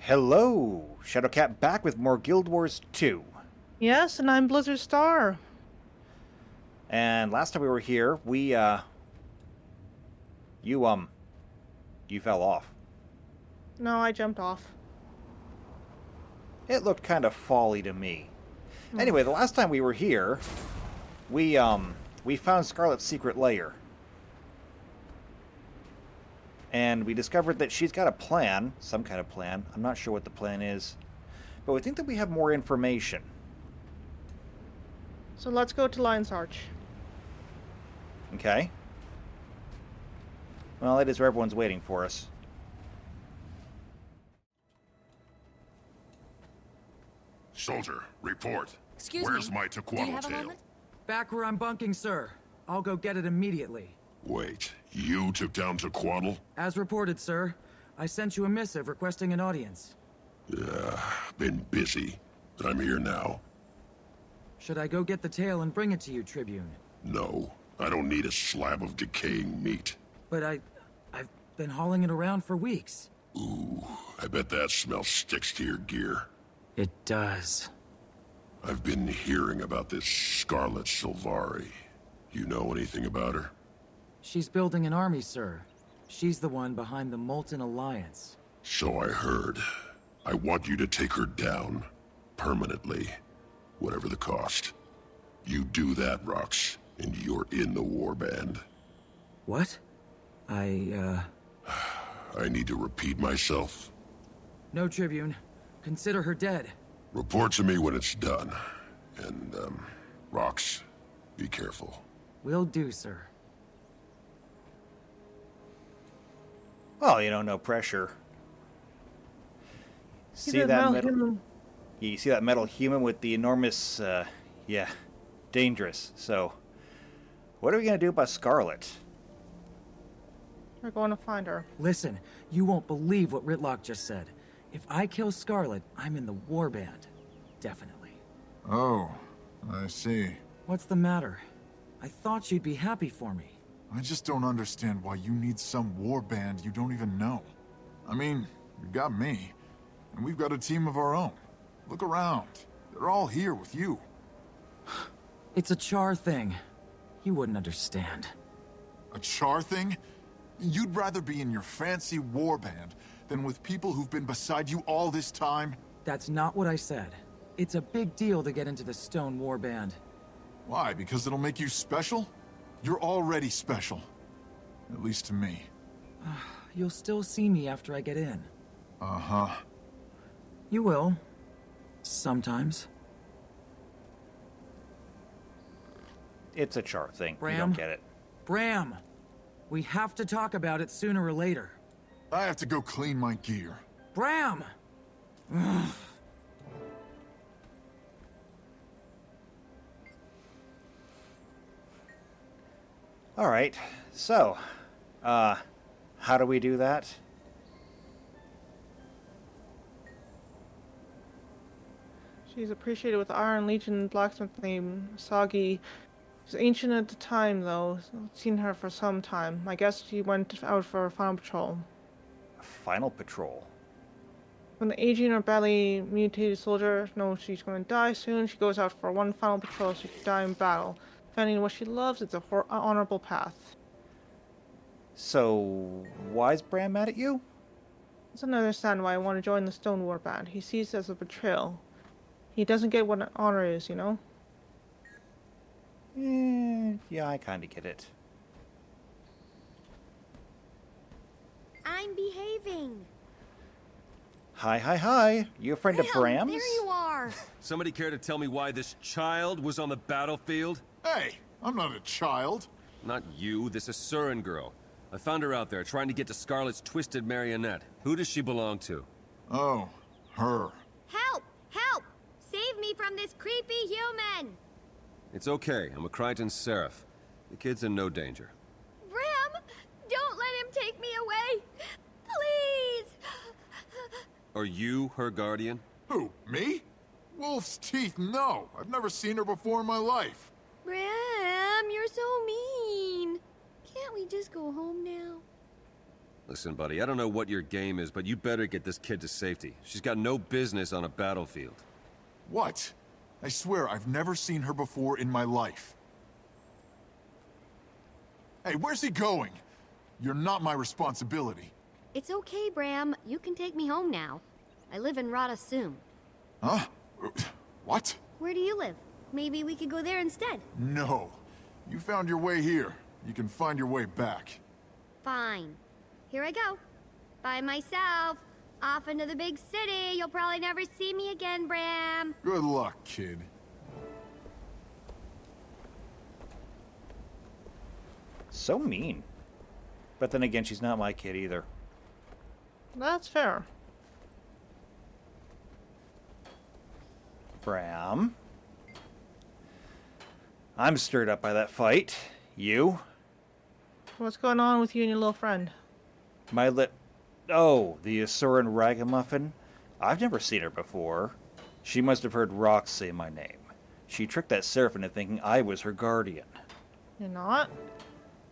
Hello! Shadowcat back with more Guild Wars 2. Yes, and I'm Blizzard Star. And last time we were here, you fell off. No, I jumped off. It looked kind of folly to me. Anyway, the last time we were here, we found Scarlet's secret lair. And we discovered that she's got a plan, some kind of plan. I'm not sure what the plan is. But we think that we have more information. So let's go to Lion's Arch. Okay. Well, it is where everyone's waiting for us. Soldier, report. Excuse Where's me. my Do you Tequatl have a tail? moment? Back where I'm bunking, sir. I'll go get it immediately. Wait, you took down Tequatl? As reported, sir. I sent you a missive requesting an audience. Been busy. I'm here now. Should I go get the tail and bring it to you, Tribune? No, I don't need a slab of decaying meat. But I've been hauling it around for weeks. Ooh, I bet that smell sticks to your gear. It does. I've been hearing about this Scarlet Sylvari. You know anything about her? She's building an army, sir. She's the one behind the Molten Alliance. So I heard. I want you to take her down. Permanently. Whatever the cost. You do that, Rox, and you're in the warband. What? I need to repeat myself. No, Tribune. Consider her dead. Report to me when it's done. And, Rox, be careful. Will do, sir. Well, no pressure. See that metal? You see that metal human with the enormous, dangerous. So, what are we gonna do about Scarlet? We're going to find her. Listen, you won't believe what Ritlock just said. If I kill Scarlet, I'm in the warband. Definitely. Oh, I see. What's the matter? I thought you'd be happy for me. I just don't understand why you need some warband you don't even know. I mean, you've got me, and we've got a team of our own. Look around. They're all here with you. It's a char thing. You wouldn't understand. A char thing? You'd rather be in your fancy warband than with people who've been beside you all this time? That's not what I said. It's a big deal to get into the Stone Warband. Why? Because it'll make you special? You're already special. At least to me. You'll still see me after I get in. Uh-huh. You will. Sometimes. It's a char thing. You Bram? don't get it. Bram! We have to talk about it sooner or later. I have to go clean my gear. Bram! All right. So, how do we do that? She's appreciated with Iron Legion blacksmith named Sagi. She's ancient at the time, though. Seen her for some time. I guess she went out for a final patrol. Final patrol. When the aging or badly mutated soldier knows she's going to die soon, she goes out for one final patrol so she can die in battle. Finding what she loves, it's a honorable path. So, why is Bram mad at you? He doesn't understand why I want to join the Stone Warband. He sees it as a betrayal. He doesn't get what an honor is, you know? Yeah, I kind of get it. I'm behaving. Hi. You a friend of Graham, Bram's? there you are. Somebody care to tell me why this child was on the battlefield? Hey, I'm not a child. Not you, this Asuran girl. I found her out there trying to get to Scarlet's twisted marionette. Who does she belong to? Oh, her. Help! Help! Save me from this creepy human! It's okay, I'm a Crichton Seraph. The kid's in no danger. Bram! Don't let him take me away! Please! Are you her guardian? Who, me? Wolf's teeth, no. I've never seen her before in my life. Bram, you're so mean. Can't we just go home now? Listen, buddy, I don't know what your game is, but you better get this kid to safety. She's got no business on a battlefield. What? I swear I've never seen her before in my life. Hey, where's he going? You're not my responsibility. It's okay, Bram. You can take me home now. I live in Radasum. Huh? What? Where do you live? Maybe we could go there instead. No. You found your way here. You can find your way back. Fine. Here I go. By myself. Off into the big city. You'll probably never see me again, Bram. Good luck, kid. So mean. But then again, she's not my kid either. That's fair. Bram? I'm stirred up by that fight. You? What's going on with you and your little friend? My Oh, the Asuran Ragamuffin? I've never seen her before. She must have heard Rox say my name. She tricked that Seraph into thinking I was her guardian. You're not?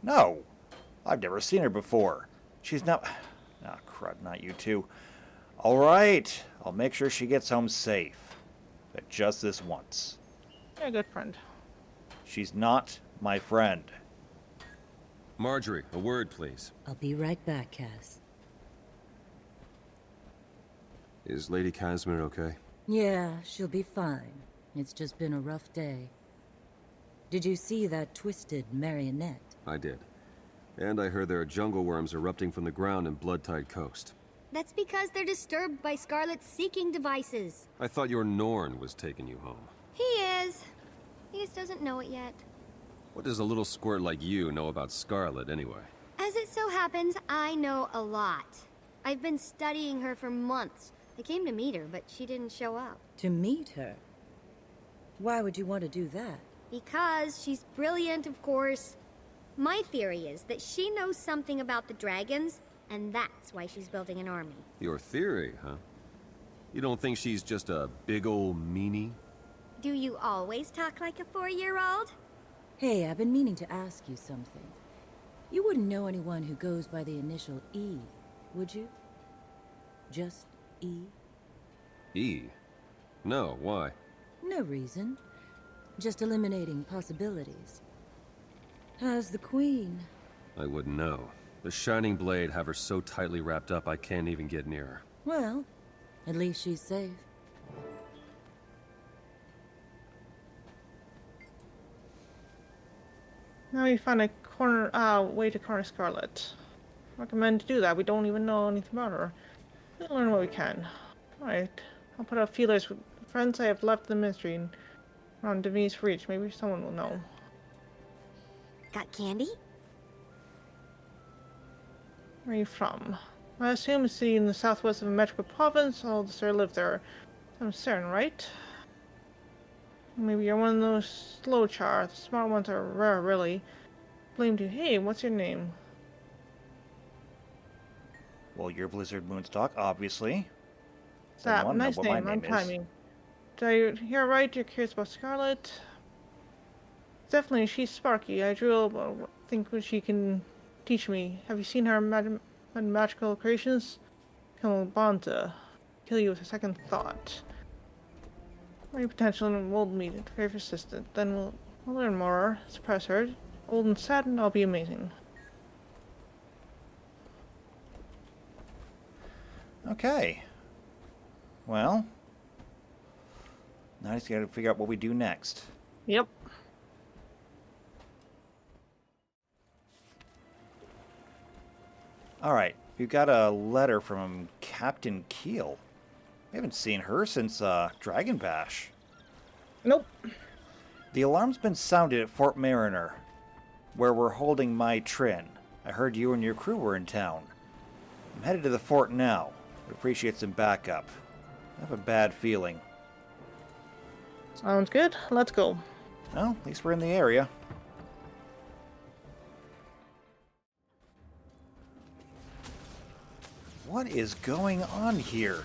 No! I've never seen her before. She's not... Ah, crud, not you two. Alright, I'll make sure she gets home safe. But just this once. You're a good friend. She's not my friend. Marjorie, a word, please. I'll be right back, Cass. Is Lady Casimir okay? Yeah, she'll be fine. It's just been a rough day. Did you see that twisted marionette? I did. And I heard there are jungle worms erupting from the ground in Blood-Tide Coast. That's because they're disturbed by Scarlet's seeking devices. I thought your Norn was taking you home. He is. He just doesn't know it yet. What does a little squirt like you know about Scarlet, anyway? As it so happens, I know a lot. I've been studying her for months. I came to meet her, but she didn't show up. To meet her? Why would you want to do that? Because she's brilliant, of course. My theory is that she knows something about the dragons, and that's why she's building an army. Your theory, huh? You don't think she's just a big old meanie? Do you always talk like a 4-year-old? Hey, I've been meaning to ask you something. You wouldn't know anyone who goes by the initial E, would you? Just E? E? No, why? No reason. Just eliminating possibilities. How's the Queen? I wouldn't know. The Shining Blade have her so tightly wrapped up I can't even get near her. Well, at least she's safe. Now we find a way to corner Scarlet. Recommend to do that. We don't even know anything about her. We'll learn what we can. Alright. I'll put out feelers with friends I have left the ministry and around Devi's Reach. Maybe someone will know. Got candy? Where are you from? I assume it's in the southwest of Metrica province. All the sir live there. I'm Saren, right? Maybe you're one of those slow char. The smart ones are rare, really. Blamed you. Hey, what's your name? Well, you're Blizzard Moonstock, obviously. That Someone know nice what my name. I'm is. timing. Did I hear right? You're curious about Scarlet? Definitely, she's sparky. I think she can teach me. Have you seen her magical creations? Camelbanta. Kill you with a second thought. My potential enrolled me to very persistent. Then we'll learn more. Suppress her. Old and sad, and I'll be amazing. Okay. Well, now I just gotta figure out what we do next. Yep. Alright, we've got a letter from Captain Keel. We haven't seen her since Dragon Bash. Nope. The alarm's been sounded at Fort Mariner, where we're holding my Trin. I heard you and your crew were in town. I'm headed to the fort now. Would appreciate some backup. I have a bad feeling. Sounds good. Let's go. Well, at least we're in the area. What is going on here?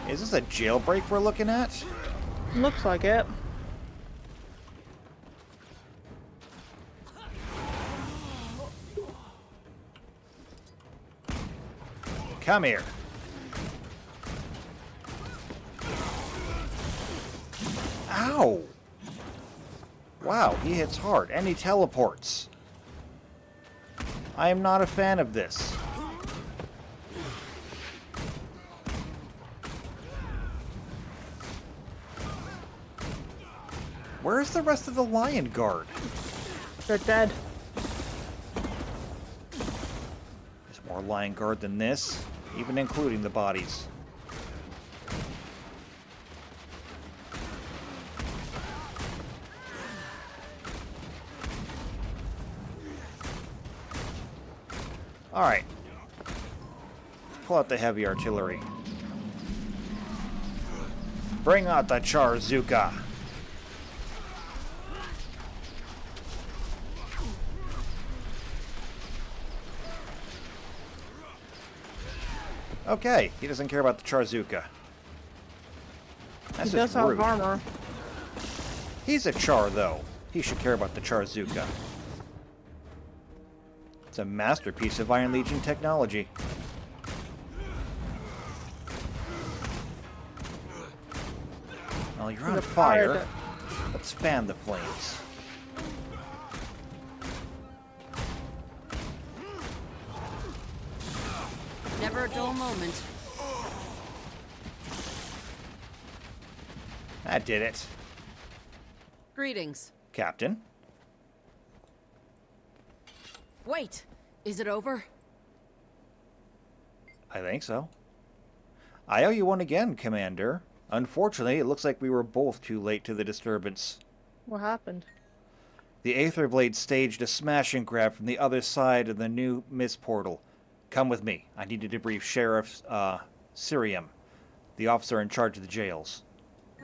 Is this a jailbreak we're looking at? Looks like it. Come here. Ow! Wow, he hits hard, and he teleports. I am not a fan of this. Where's the rest of the Lion Guard? They're dead. There's more Lion Guard than this, even including the bodies. Alright. Pull out the heavy artillery. Bring out the Charzuka. Okay, he doesn't care about the Charzuka. That's He does just have rude. armor. He's a Char, though. He should care about the Charzuka. It's a masterpiece of Iron Legion technology. Well, you're on The fire. fire Let's fan the flames. Never a dull moment. That did it. Greetings. Captain. Wait, is it over? I think so. I owe you one again, Commander. Unfortunately, it looks like we were both too late to the disturbance. What happened? The Aetherblade staged a smash and grab from the other side of the new mist portal. Come with me. I need to debrief Sheriff Sirium, the officer in charge of the jails.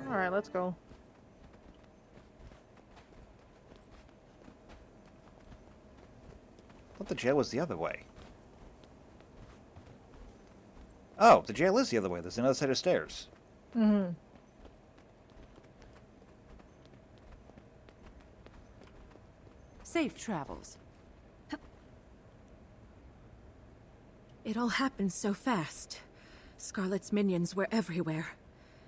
Alright, let's go. I thought the jail was the other way. Oh, the jail is the other way. There's another set of stairs. Mm-hmm. Safe travels. It all happened so fast. Scarlet's minions were everywhere.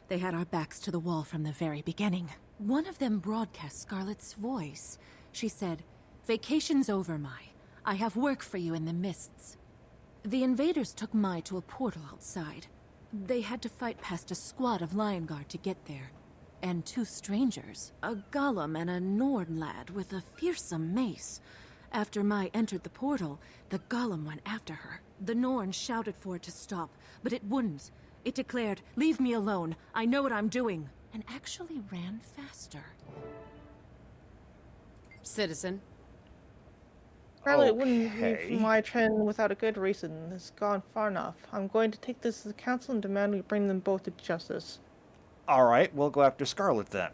They had our backs to the wall from the very beginning. One of them broadcast Scarlet's voice. She said, "Vacation's over, Mai. I have work for you in the mists." The invaders took Mai to a portal outside. They had to fight past a squad of Lion Guard to get there. And two strangers, a Golem and a Nord lad with a fearsome mace. After Mai entered the portal, the Golem went after her. The Norn shouted for it to stop, but it wouldn't. It declared, "Leave me alone. I know what I'm doing," and actually ran faster. Citizen. Scarlet wouldn't Okay. leave my trend without a good reason. It's gone far enough. I'm going to take this to the council and demand we bring them both to justice. Alright, we'll go after Scarlet then.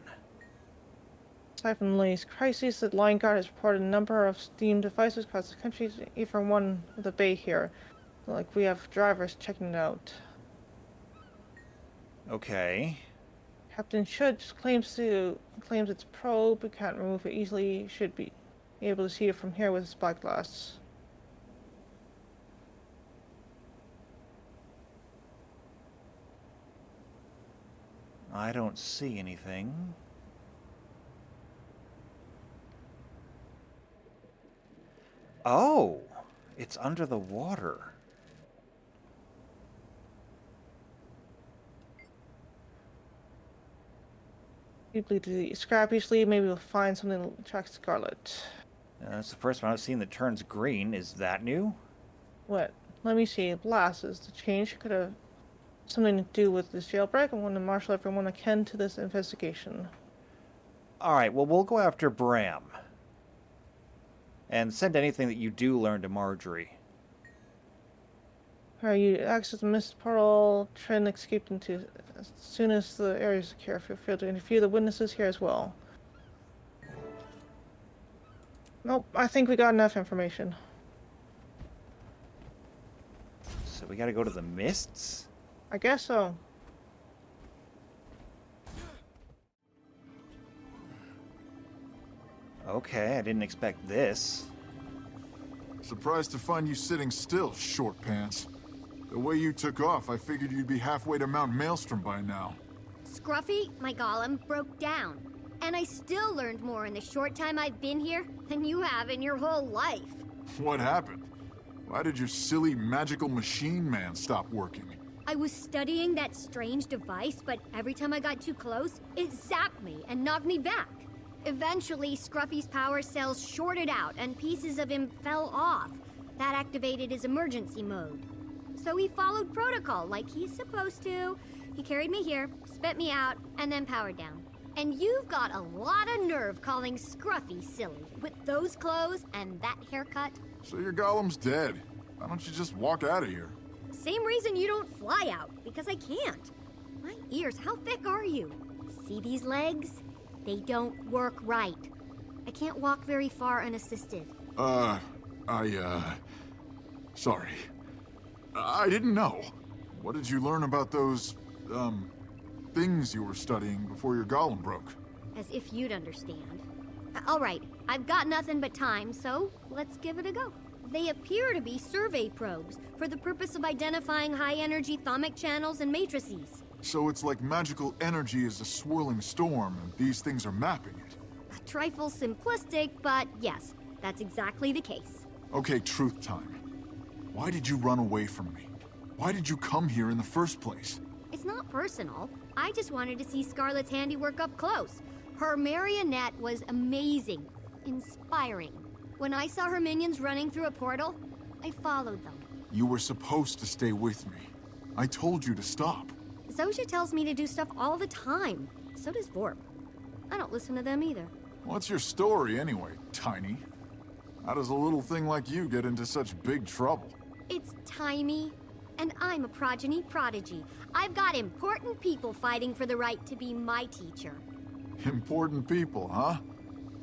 Siphon Lace crisis. The Lion Guard has reported a number of steam devices across the country, even one with a bay here. Like, we have drivers checking it out. Okay. Captain Should claims it's probe, but can't remove it easily. Should be able to see it from here with a spyglass. I don't see anything. Oh, it's under the water. Deeply to the scrappy sleeve, maybe we'll find something that attracts Scarlet. That's the first one I've seen that turns green. Is that new? What? Let me see. Blasses. The change could have something to do with this jailbreak. I want to marshal everyone akin to this investigation. Alright, well, we'll go after Bram. And send anything that you do learn to Marjorie. Alright, you access the mist portal. Trin escaped into as soon as the area is secure. Feel free to interview the witnesses here as well. Nope, I think we got enough information. So we gotta go to the Mists? I guess so. Okay, I didn't expect this. Surprised to find you sitting still, short pants. The way you took off, I figured you'd be halfway to Mount Maelstrom by now. Scruffy, my golem, broke down. And I still learned more in the short time I've been here than you have in your whole life. What happened? Why did your silly magical machine man stop working? I was studying that strange device, but every time I got too close, it zapped me and knocked me back. Eventually, Scruffy's power cells shorted out and pieces of him fell off. That activated his emergency mode. So he followed protocol like he's supposed to. He carried me here, spit me out, and then powered down. And you've got a lot of nerve calling Scruffy silly with those clothes and that haircut. So your golem's dead. Why don't you just walk out of here? Same reason you don't fly out, because I can't. My ears, how thick are you? See these legs? They don't work right. I can't walk very far unassisted. Sorry. I didn't know. What did you learn about those, things you were studying before your golem broke? As if you'd understand. All right, I've got nothing but time, so let's give it a go. They appear to be survey probes for the purpose of identifying high-energy thermic channels and matrices. So it's like magical energy is a swirling storm, and these things are mapping it. A trifle simplistic, but yes, that's exactly the case. Okay, truth time. Why did you run away from me? Why did you come here in the first place? It's not personal. I just wanted to see Scarlet's handiwork up close. Her marionette was amazing, inspiring. When I saw her minions running through a portal, I followed them. You were supposed to stay with me. I told you to stop. Zosha tells me to do stuff all the time. So does Vorp. I don't listen to them either. What's your story anyway, Tiny? How does a little thing like you get into such big trouble? It's tiny, and I'm a progeny prodigy. I've got important people fighting for the right to be my teacher. Important people, huh?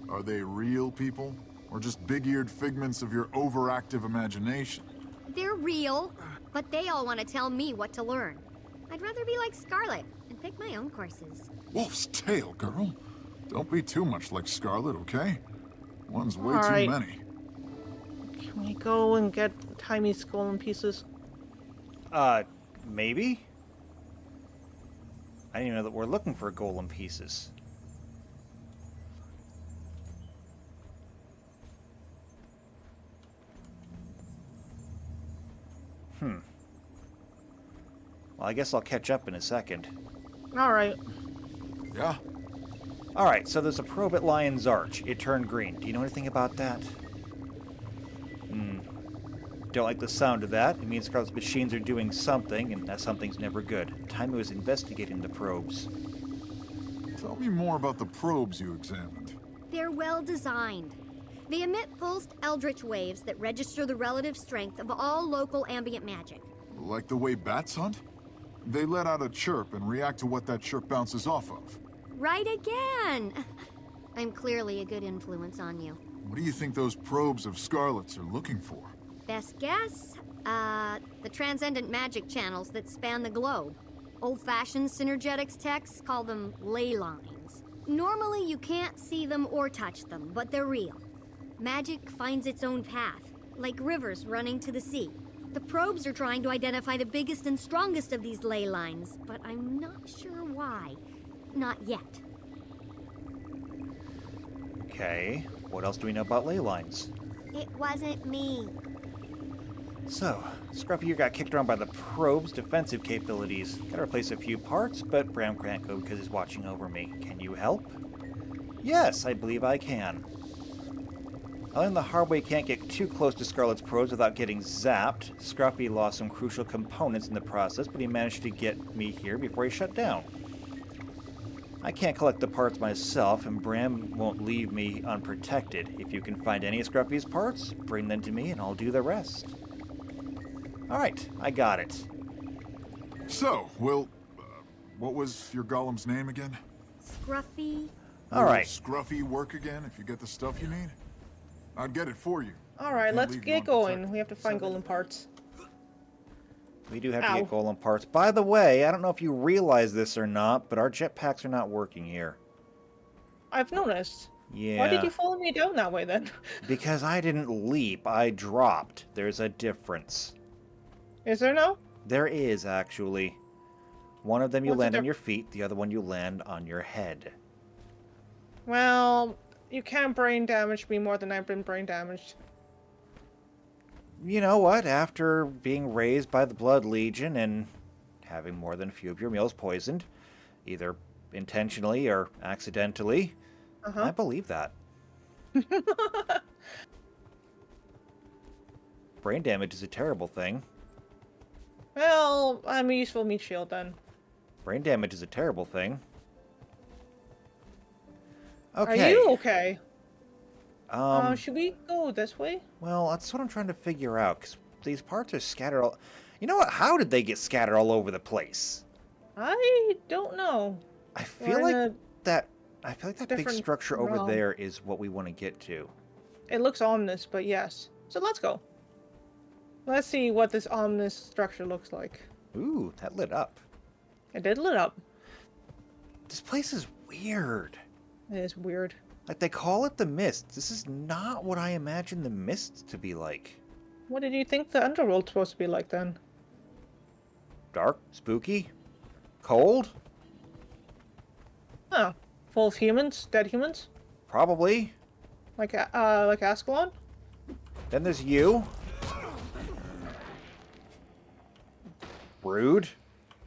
Are they real people? Or just big-eared figments of your overactive imagination? They're real, but they all want to tell me what to learn. I'd rather be like Scarlet and pick my own courses. Wolf's tail, girl. Don't be too much like Scarlet, okay? One's way All too right. many. Can we go and get Timy's skull in pieces? Maybe? I didn't even know that we're looking for golem pieces. Well, I guess I'll catch up in a second. Alright. Yeah? Alright, so there's a probe at Lion's Arch. It turned green. Do you know anything about that? Don't like the sound of that. It means Scarlet's machines are doing something, and that something's never good. Timmy was investigating the probes. Tell me more about the probes you examined. They're well designed. They emit pulsed eldritch waves that register the relative strength of all local ambient magic. Like the way bats hunt? They let out a chirp and react to what that chirp bounces off of. Right again! I'm clearly a good influence on you. What do you think those probes of Scarlet's are looking for? Best guess? The transcendent magic channels that span the globe. Old-fashioned synergetics techs call them ley lines. Normally you can't see them or touch them, but they're real. Magic finds its own path, like rivers running to the sea. The probes are trying to identify the biggest and strongest of these ley lines, but I'm not sure why. Not yet. Okay, what else do we know about ley lines? It wasn't me. So, Scruffy here got kicked around by the probe's defensive capabilities. Gotta replace a few parts, but Bram can't go because he's watching over me. Can you help? Yes, I believe I can. I learned the hard way can't get too close to Scarlet's probes without getting zapped. Scruffy lost some crucial components in the process, but he managed to get me here before he shut down. I can't collect the parts myself, and Bram won't leave me unprotected. If you can find any of Scruffy's parts, bring them to me and I'll do the rest. Alright, I got it. So, Will, what was your golem's name again? Scruffy. Alright. Will Scruffy work again if you get the stuff you need? I'd get it for you. Alright, Can't let's leave you get going. unprotected. We have to find golden parts. We do have to Ow. get golem parts. By the way, I don't know if you realize this or not, but our jetpacks are not working here. I've noticed. Yeah. Why did you follow me down that way then? Because I didn't leap, I dropped. There's a difference. Is there no? There is, actually. One of them you What's the land on your feet, the other one you land on your head. Well, you can't brain damage me more than I've been brain damaged. You know what? After being raised by the Blood Legion and having more than a few of your meals poisoned, either intentionally or accidentally, I believe that. Brain damage is a terrible thing. Well, I'm a useful meat shield then. Brain damage is a terrible thing. Okay. Are you okay? Um, Should we go this way? well, that's what I'm trying to figure out, because these parts are scattered all... You know what? How did they get scattered all over the place? I don't know. I feel like that big different structure over realm. there is what we want to get to. It looks ominous, but yes. So let's go. Let's see what this ominous structure looks like. Ooh, that lit up. It did lit up. This place is weird. It is weird. Like, they call it the Mist. This is not what I imagined the Mist to be like. What did you think the underworld's supposed to be like then? Dark? Spooky? Cold? Oh, full of humans? Dead humans? Probably. Like Ascalon? Then there's you. Rude.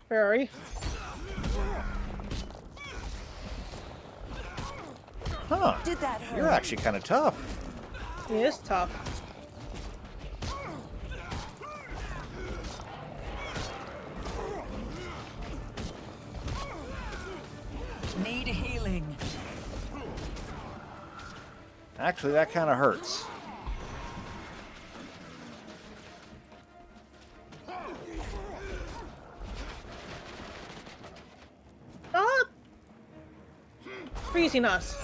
Very. Huh. You're actually kind of tough. He is tough. Need healing. Actually, that kind of hurts. Ah! Freezing us.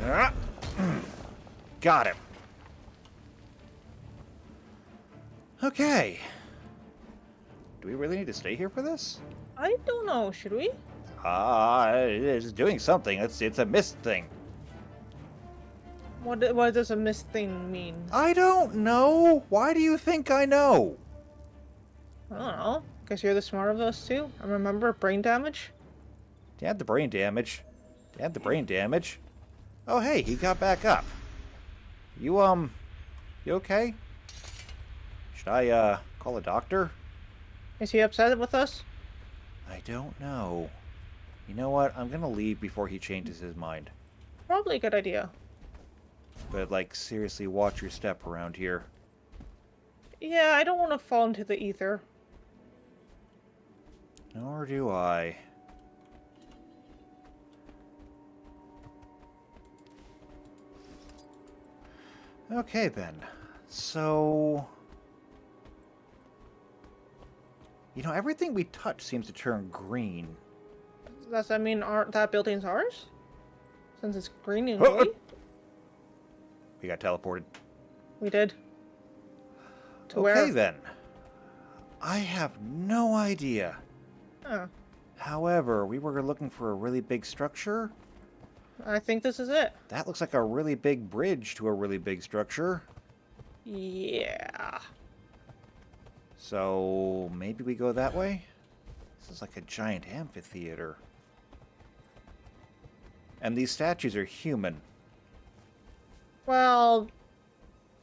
Ah. Got him. Okay. Do we really need to stay here for this? I don't know, should we? It's doing something. It's a mist thing. What does a mist thing mean? I don't know. Why do you think I know? I don't know. Guess you're the smart of us two. And remember brain damage? Dad, the brain damage. Dad, the brain damage. Oh, hey, he got back up. You okay? Should I, call a doctor? Is he upset with us? I don't know. You know what? I'm gonna leave before he changes his mind. Probably a good idea. But, like, seriously, watch your step around here. Yeah, I don't want to fall into the ether. Nor do I. Okay, then. So... You know, everything we touch seems to turn green. Does that mean that building's ours? Since it's green and gray? We got teleported. We did. To Okay, where? then. I have no idea. Oh, However, we were looking for a really big structure. I think this is it. That looks like a really big bridge to a really big structure. Yeah. So, maybe we go that way? This is like a giant amphitheater. And these statues are human. Well,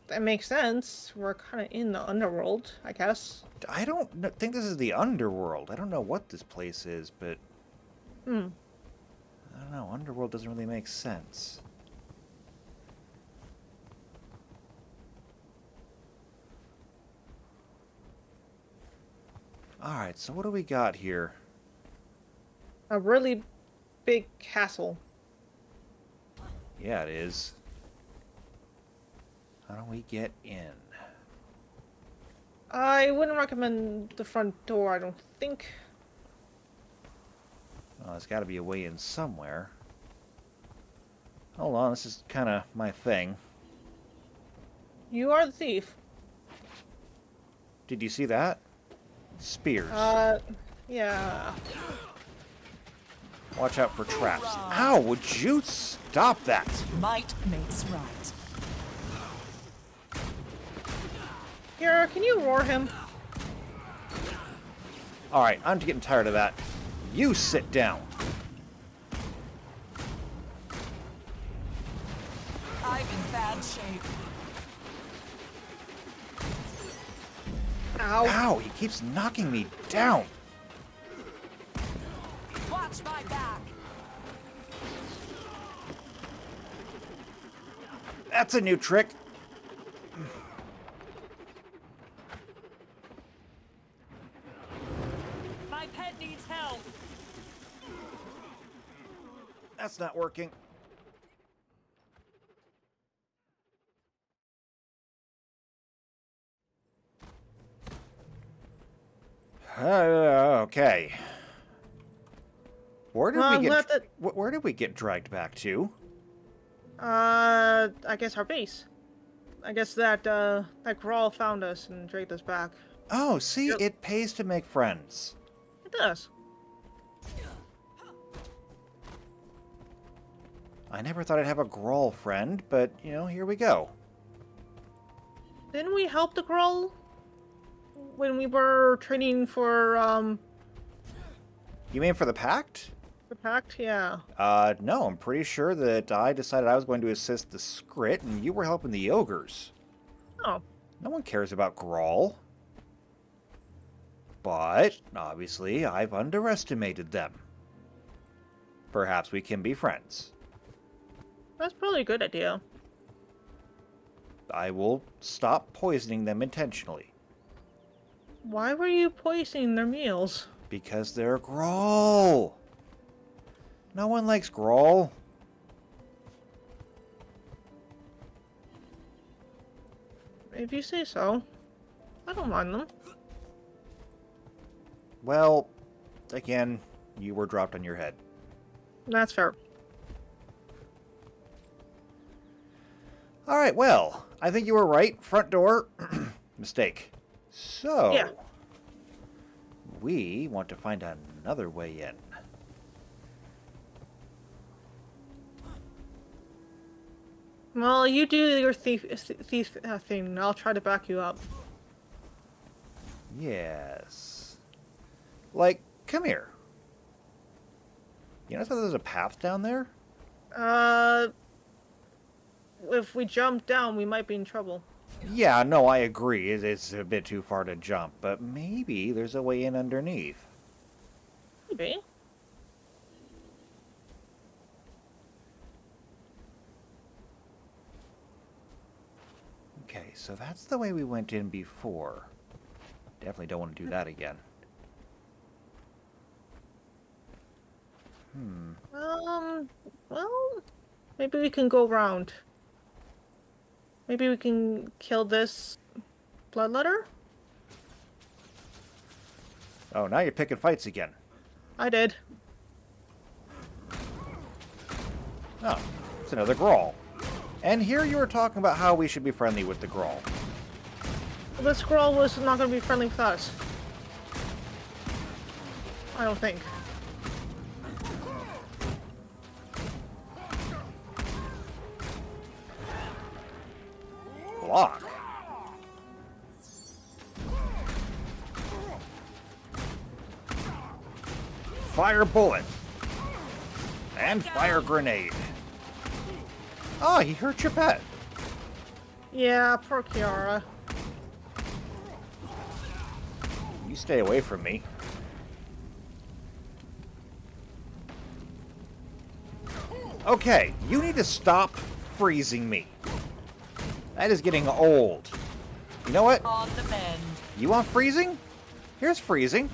that makes sense. We're kind of in the underworld, I guess. I don't think this is the underworld. I don't know what this place is, but... I don't know. Underworld doesn't really make sense. Alright, so what do we got here? A really big castle. Yeah, it is. How do we get in? I wouldn't recommend the front door, I don't think. Well, there's got to be a way in somewhere. Hold on, this is kind of my thing. You are the thief. Did you see that? Spears. Yeah. Watch out for traps. Ow, would you stop that? Might makes right. Kira, can you roar him? Alright, I'm getting tired of that. You sit down. I'm in bad shape. Ow. Ow, he keeps knocking me down. Watch my back. That's a new trick. My pet needs help. That's not working. Okay. Where did Well, we I'm get? glad that- Where did we get dragged back to? I guess our base. I guess that Grawl found us and dragged us back. Oh, see, Yep. it pays to make friends. It does. I never thought I'd have a Grawl friend, but, you know, here we go. Didn't we help the Grawl when we were training for You mean for the Pact? the Pact? Yeah. No, I'm pretty sure that I decided I was going to assist the Skrit, and you were helping the Ogres. Oh. No one cares about Grawl. But, obviously, I've underestimated them. Perhaps we can be friends. That's probably a good idea. I will stop poisoning them intentionally. Why were you poisoning their meals? Because they're Grawl. No one likes Grawl. If you say so. I don't mind them. Well, again, you were dropped on your head. That's fair. Alright, well, I think you were right. Front door. Mistake. So, Yeah. we want to find another way in. Well, you do your thief thing, and I'll try to back you up. Yes. Like, come here. You notice how there's a path down there? If we jump down, we might be in trouble. Yeah, no, I agree. It's a bit too far to jump, but maybe there's a way in underneath. Maybe. Okay, so that's the way we went in before. Definitely don't want to do that again. Well, maybe we can go round. Maybe we can kill this bloodletter? Oh, now you're picking fights again. I did. Oh, it's another Grawl. And here you were talking about how we should be friendly with the Grawl. Well, this Grawl was not going to be friendly with us. I don't think. Block. Fire bullet. And fire grenade. Oh, he hurt your pet. Yeah, poor Kiara. You stay away from me. Okay, you need to stop freezing me. That is getting old. You know what? On the mend. You want freezing? Here's freezing.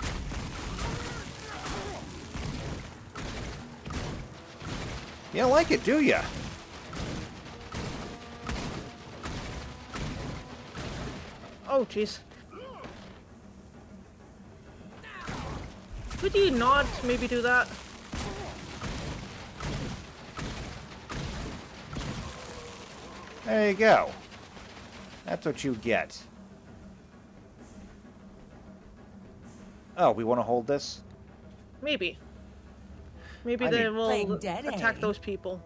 You don't like it, do ya? Oh, jeez. Could you not maybe do that? There you go. That's what you get. Oh, we want to hold this? Maybe. Maybe I they mean- will Playing dead, attack eh? those people.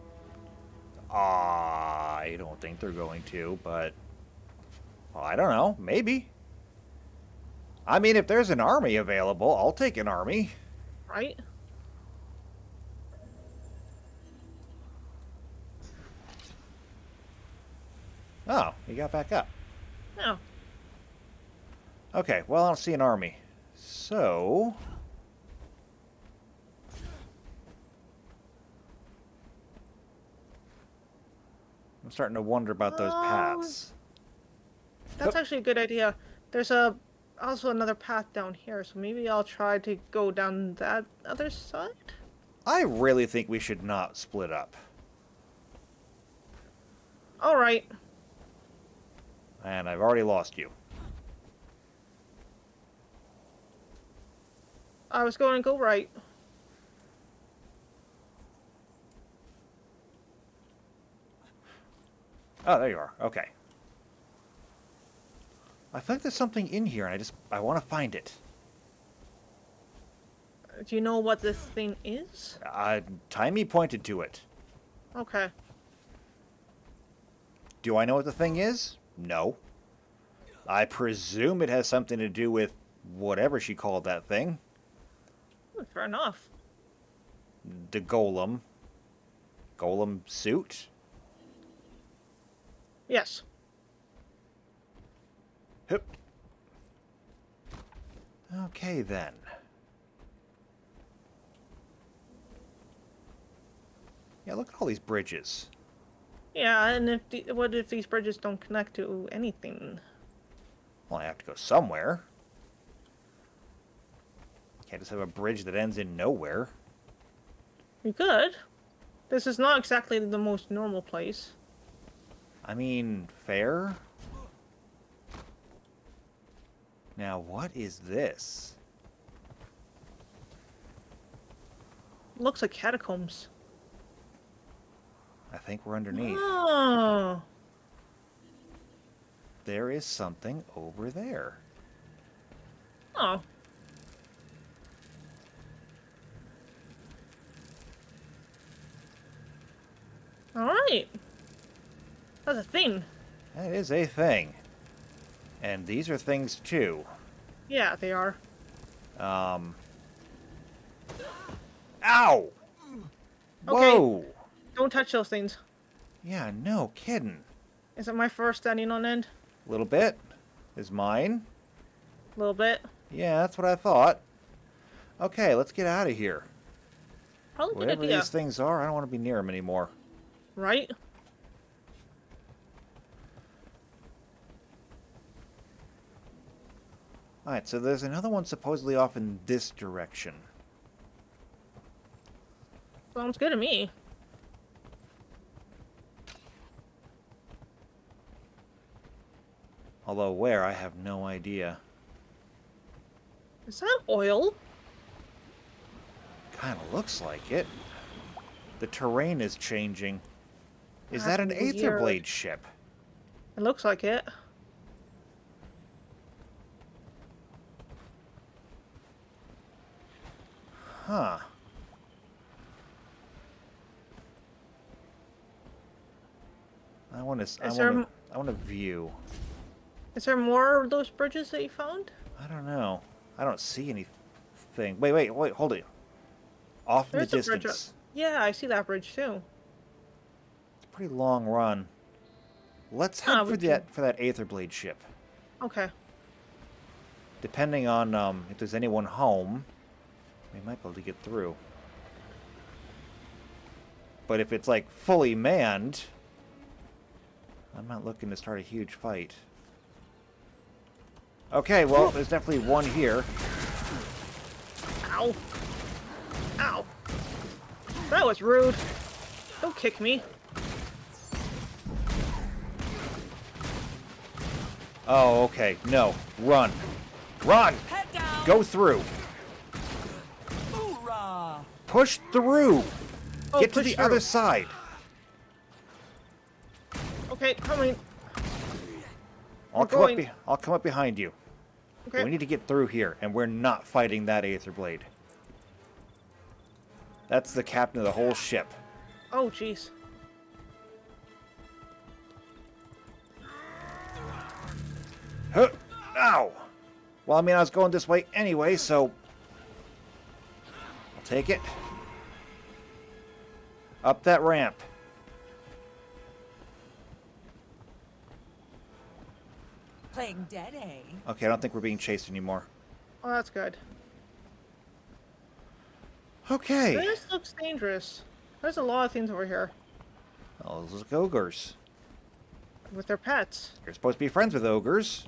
I don't think they're going to, but... Well, I don't know. Maybe. I mean, if there's an army available, I'll take an army. Right? Oh, you got back up. No. Okay, well, I don't see an army. So... I'm starting to wonder about those paths. That's actually a good idea. There's also another path down here, so maybe I'll try to go down that other side? I really think we should not split up. Alright. And I've already lost you. I was going to go right. Oh, there you are. Okay. I feel like there's something in here, and I want to find it. Do you know what this thing is? Timey pointed to it. Okay. Do I know what the thing is? No. I presume it has something to do with whatever she called that thing. Fair enough. The golem. Golem suit? Yes. Hup. Okay, then. Yeah, look at all these bridges. Yeah, and what if these bridges don't connect to anything? Well, I have to go somewhere. Can't just have a bridge that ends in nowhere. You could. This is not exactly the most normal place. I mean, fair? Now, what is this? Looks like catacombs. I think we're underneath. Oh. There is something over there. Oh. Alright. That's a thing. That is a thing. And these are things too. Yeah, they are. Ow! Okay. Whoa! Don't touch those things. Yeah, no kidding. Is it my first standing on end? A little bit. Is mine? A little bit. Yeah, that's what I thought. Okay, let's get out of here. Probably a good Whatever idea. these things are, I don't want to be near them anymore. Right? Alright, so there's another one supposedly off in this direction. Sounds good to me. Although where, I have no idea. Is that oil? Kinda looks like it. The terrain is changing. Is that That's an weird. Aetherblade ship? It looks like it. Huh. I want to view. Is there more of those bridges that you found? I don't know. I don't see anything. Wait, hold it. Off in the There's a bridge. distance. Yeah, I see that bridge too. It's a pretty long run. Let's head for that Aetherblade ship. Okay. Depending on if there's anyone home, we might be able to get through. But if it's like fully manned, I'm not looking to start a huge fight. Okay, well, there's definitely one here. Ow. Ow. That was rude. Don't kick me. Oh, okay. No. Run. Run! Go through. Hoorah! Push through. Oh, Get to push the through. other side. Okay, coming. I'll going. come up behind you. Okay. We need to get through here, and we're not fighting that Aetherblade. That's the captain of the whole ship. Oh, jeez. Huh! Ow! Well, I mean, I was going this way anyway, so... I'll take it. Up that ramp. Playing dead, eh? Okay, I don't think we're being chased anymore. Oh, that's good. Okay. This looks dangerous. There's a lot of things over here. Oh, those are ogres. With their pets. You're supposed to be friends with ogres.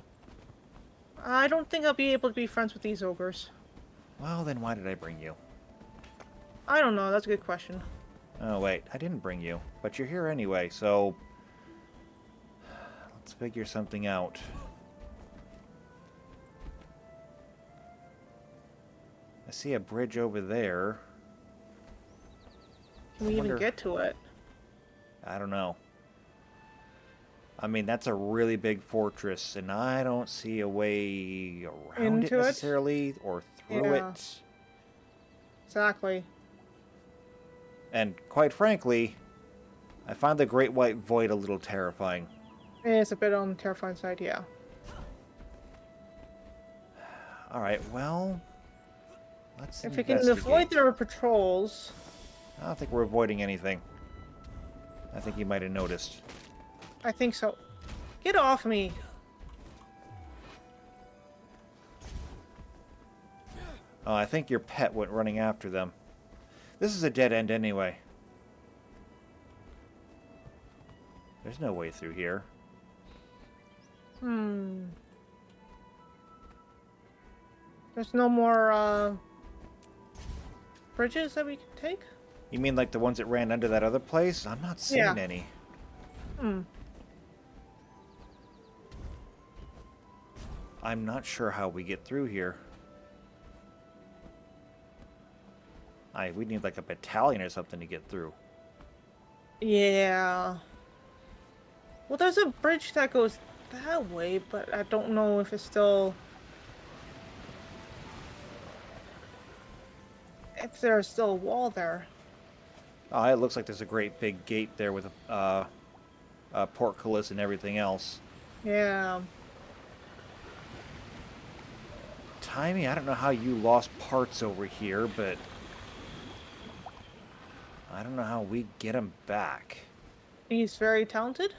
I don't think I'll be able to be friends with these ogres. Well, then why did I bring you? I don't know. That's a good question. Oh, wait. I didn't bring you. But you're here anyway, so... Let's figure something out. I see a bridge over there. Can we even wonder- get to it? I don't know. I mean, that's a really big fortress, and I don't see a way around Into it it? necessarily, or through Yeah. it. Exactly. And quite frankly, I find the Great White Void a little terrifying. It's a bit on the terrifying side, yeah. Alright, well... Let's If we can investigate. avoid their patrols... I don't think we're avoiding anything. I think you might have noticed. I think so. Get off me! Oh, I think your pet went running after them. This is a dead end anyway. There's no way through here. There's no more, bridges that we can take? You mean like the ones that ran under that other place? I'm not seeing Yeah. any. I'm not sure how we get through here. We need like a battalion or something to get through. Yeah. Well, there's a bridge that goes that way, but I don't know if it's still... If there's still a wall there. Oh, it looks like there's a great big gate there with a portcullis and everything else. Yeah. Timmy, I don't know how you lost parts over here, but I don't know how we get them back. He's very talented.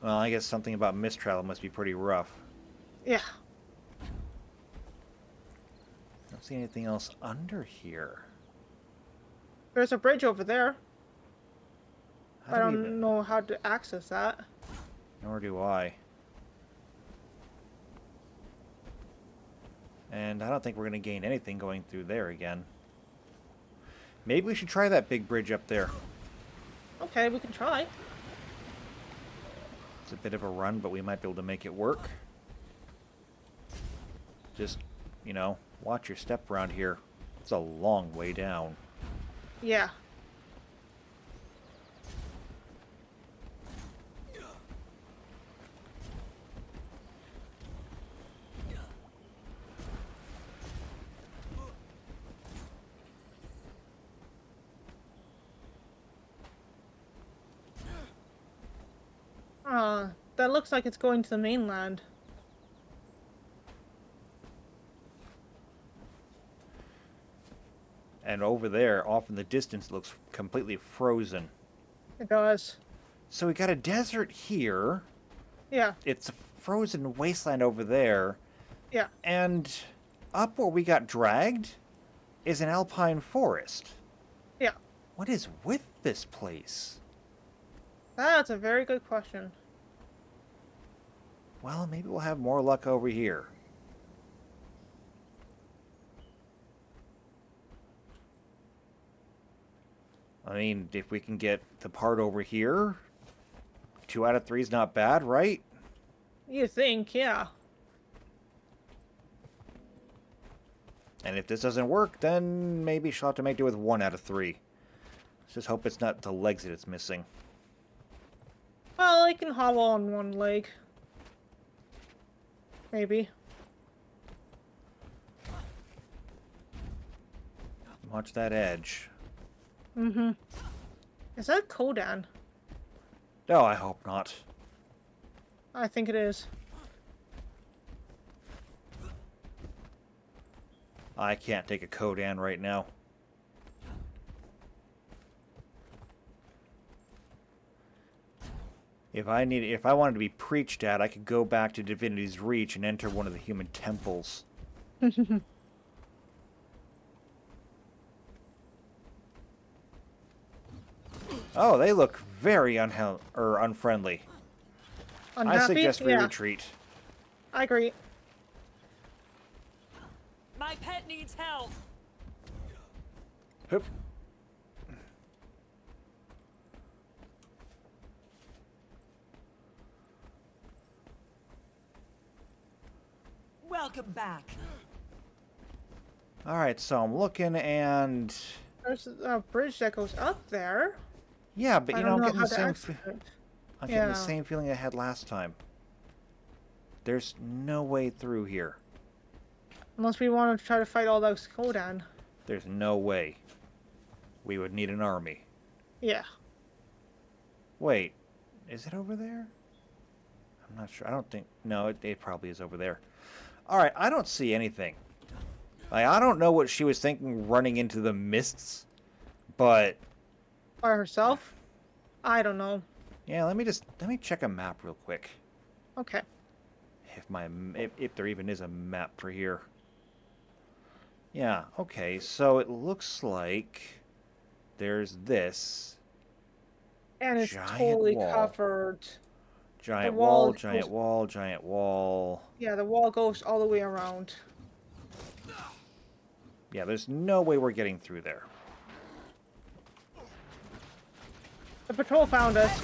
Well, I guess something about Mistral must be pretty rough. Yeah. Don't see anything else under here. There's a bridge over there. How I do we don't even- know how to access that. Nor do I. And I don't think we're going to gain anything going through there again. Maybe we should try that big bridge up there. Okay, we can try. It's a bit of a run, but we might be able to make it work. Just, you know, watch your step around here. It's a long way down. Yeah. That looks like it's going to the mainland. And over there, off in the distance, it looks completely frozen. It does. So we got a desert here. Yeah. It's a frozen wasteland over there. Yeah. And up where we got dragged is an alpine forest. Yeah. What is with this place? That's a very good question. Well, maybe we'll have more luck over here. I mean, if we can get the part over here, 2 out of 3 is not bad, right? You think, yeah. And if this doesn't work, then maybe she'll have to make do with 1 out of 3. Let's just hope it's not the legs that it's missing. Well, I can hobble on one leg. Maybe. Watch that edge. Mm-hmm. Is that Kodan? No, I hope not. I think it is. I can't take a Kodan right now. If I wanted to be preached at, I could go back to Divinity's Reach and enter one of the human temples. Oh, they look very unfriendly. Unhappy? I suggest we Yeah, retreat. I agree. My pet needs help. Hup. Welcome back. Alright, so I'm looking and... There's a bridge that goes up there. Yeah, but I you know, don't I'm know getting how the to same... access it. I'm getting the Yeah. same feeling I had last time. There's no way through here. Unless we want to try to fight all those Kodan. There's no way. We would need an army. Yeah. Wait, is it over there? I'm not sure. I don't think... No, it probably is over there. Alright, I don't see anything. Like, I don't know what she was thinking running into the mists, but... By herself? I don't know. Yeah, let me check a map real quick. Okay. If there even is a map for here. Yeah, okay, so it looks like there's this. And it's Giant totally wall. covered. Giant wall wall, goes- giant wall, giant wall. Yeah, the wall goes all the way around. Yeah, there's no way we're getting through there. The patrol found us.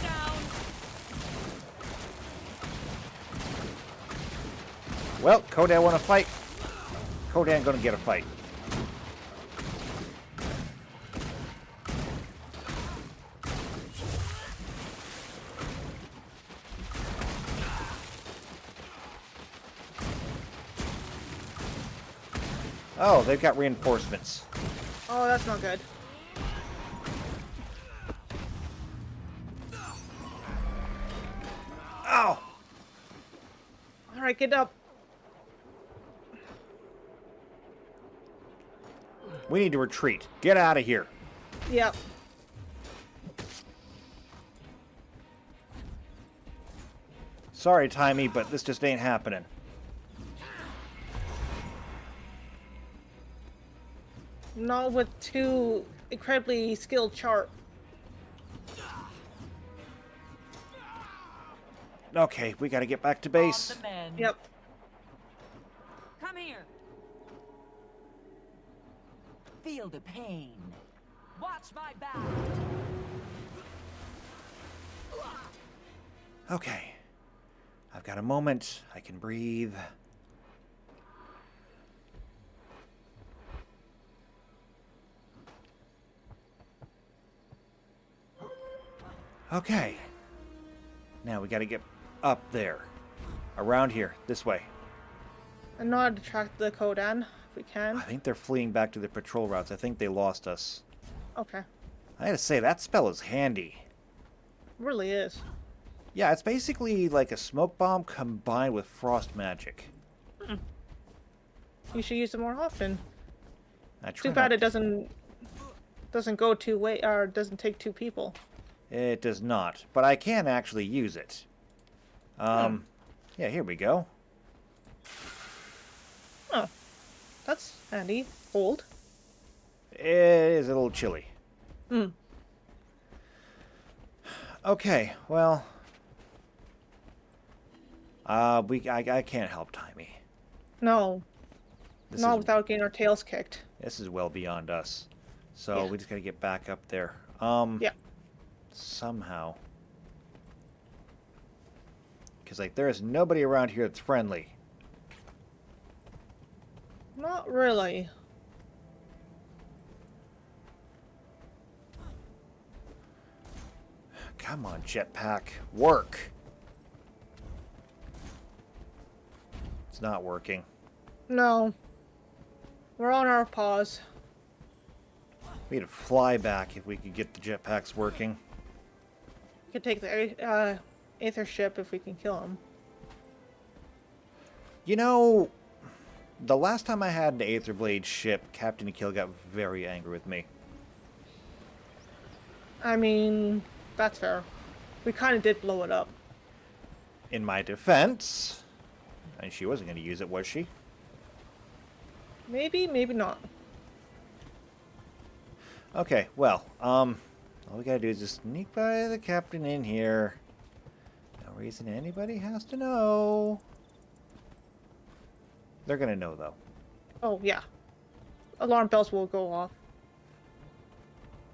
Well, Kodan want to fight. Kodan gonna get a fight. Oh, they've got reinforcements. Oh, that's not good. Ow! Alright, get up. We need to retreat. Get out of here. Yep. Sorry, Timey, but this just ain't happening. Not with two incredibly skilled Sharp. Okay, we gotta get back to base. Yep. Come here. Feel the pain. Watch my back. Okay. I've got a moment. I can breathe. Okay. Now we gotta get up there. Around here. This way. And not to track the Kodan, if we can. I think they're fleeing back to their patrol routes. I think they lost us. Okay. I gotta say, that spell is handy. Really is. Yeah, it's basically like a smoke bomb combined with frost magic. You should use it more often. I try Too bad not it doesn't go two way or doesn't take two people. It does not, but I can actually use it. Yeah, here we go. Oh. That's handy. Hold. It is a little chilly. Hmm. Okay, well... I can't help Timey. No. This Not is, without getting our tails kicked. this is well beyond us. So Yeah. we just gotta get back up there. Yeah. Somehow. Because, like, there is nobody around here that's friendly. Not really. Come on, jetpack. Work! It's not working. No. We're on our pause. We need to fly back if we could get the jetpacks working. We could take the Aether ship if we can kill him. You know, the last time I had an Aetherblade ship, Captain Akil got very angry with me. I mean, that's fair. We kind of did blow it up. In my defense, and she wasn't going to use it, was she? Maybe, maybe not. Okay, well, all we gotta do is just sneak by the captain in here. No reason anybody has to know. They're gonna know, though. Oh, yeah. Alarm bells will go off.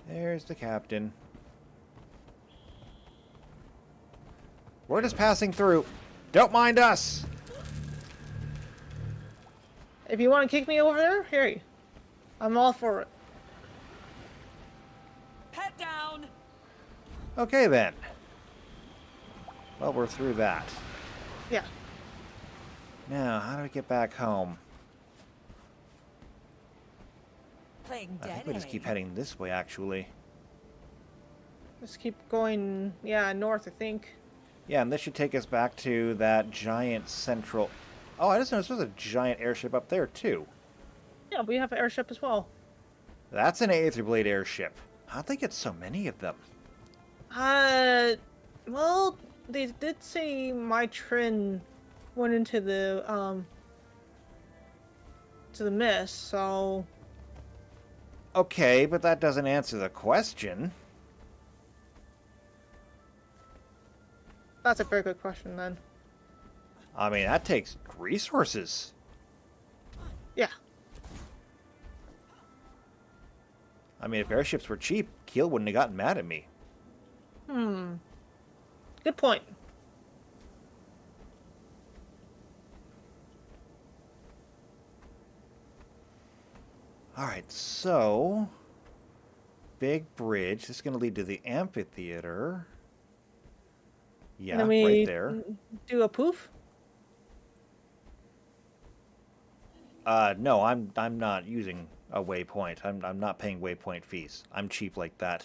There's the captain. We're just passing through. Don't mind us! If you want to kick me over there, here. I'm all for it. Head down! Okay, then. Well, we're through that. Yeah. Now, how do we get back home? Playing I think we just keep heading this way, actually. Just keep going, yeah, north, I think. Yeah, and this should take us back to that giant central... Oh, I just noticed there's a giant airship up there, too. Yeah, we have an airship as well. That's an Aetherblade airship. How'd they get so many of them? Well, they did say my Trin went into the mist, so... Okay, but that doesn't answer the question. That's a very good question, then. I mean, that takes resources. Yeah. I mean, if airships were cheap, Keel wouldn't have gotten mad at me. Good point. Alright, so... Big bridge. This is going to lead to the amphitheater. Yeah, And then we right there. do a poof? No, I'm not using a waypoint. I'm not paying waypoint fees. I'm cheap like that.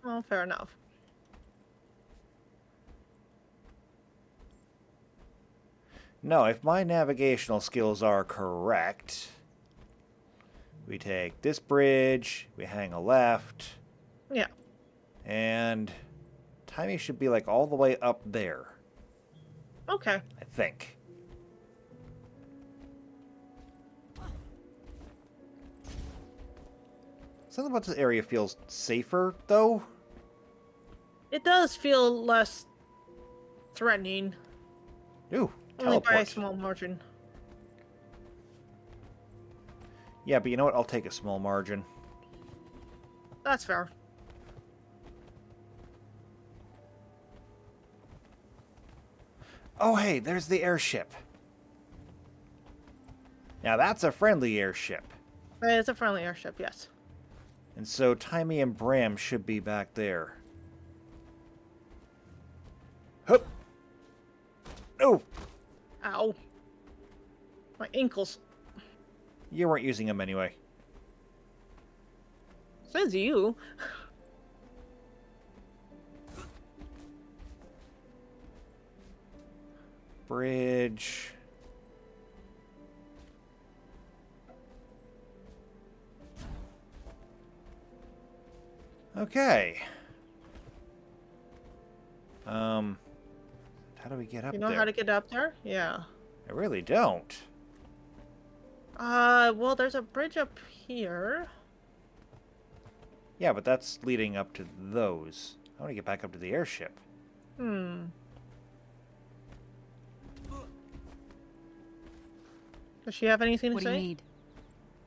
Oh, fair enough. No, if my navigational skills are correct, we take this bridge, we hang a left, Yeah. and timing should be like all the way up there, Okay. I think. Something about this area feels safer, though. It does feel less threatening. Ooh, Only by a teleport. small margin. Yeah, but you know what? I'll take a small margin. That's fair. Oh, hey, there's the airship. Now that's a friendly airship. It's a friendly airship, yes. And so Timey and Bram should be back there. Hup! Oh! Ow. My ankles. You weren't using them anyway. Says you. Bridge. Okay. How do we get up You know there? how to get up there? Yeah. I really don't. Well, there's a bridge up here. Yeah, but that's leading up to those. I want to get back up to the airship. Does she have anything to What do say? you need?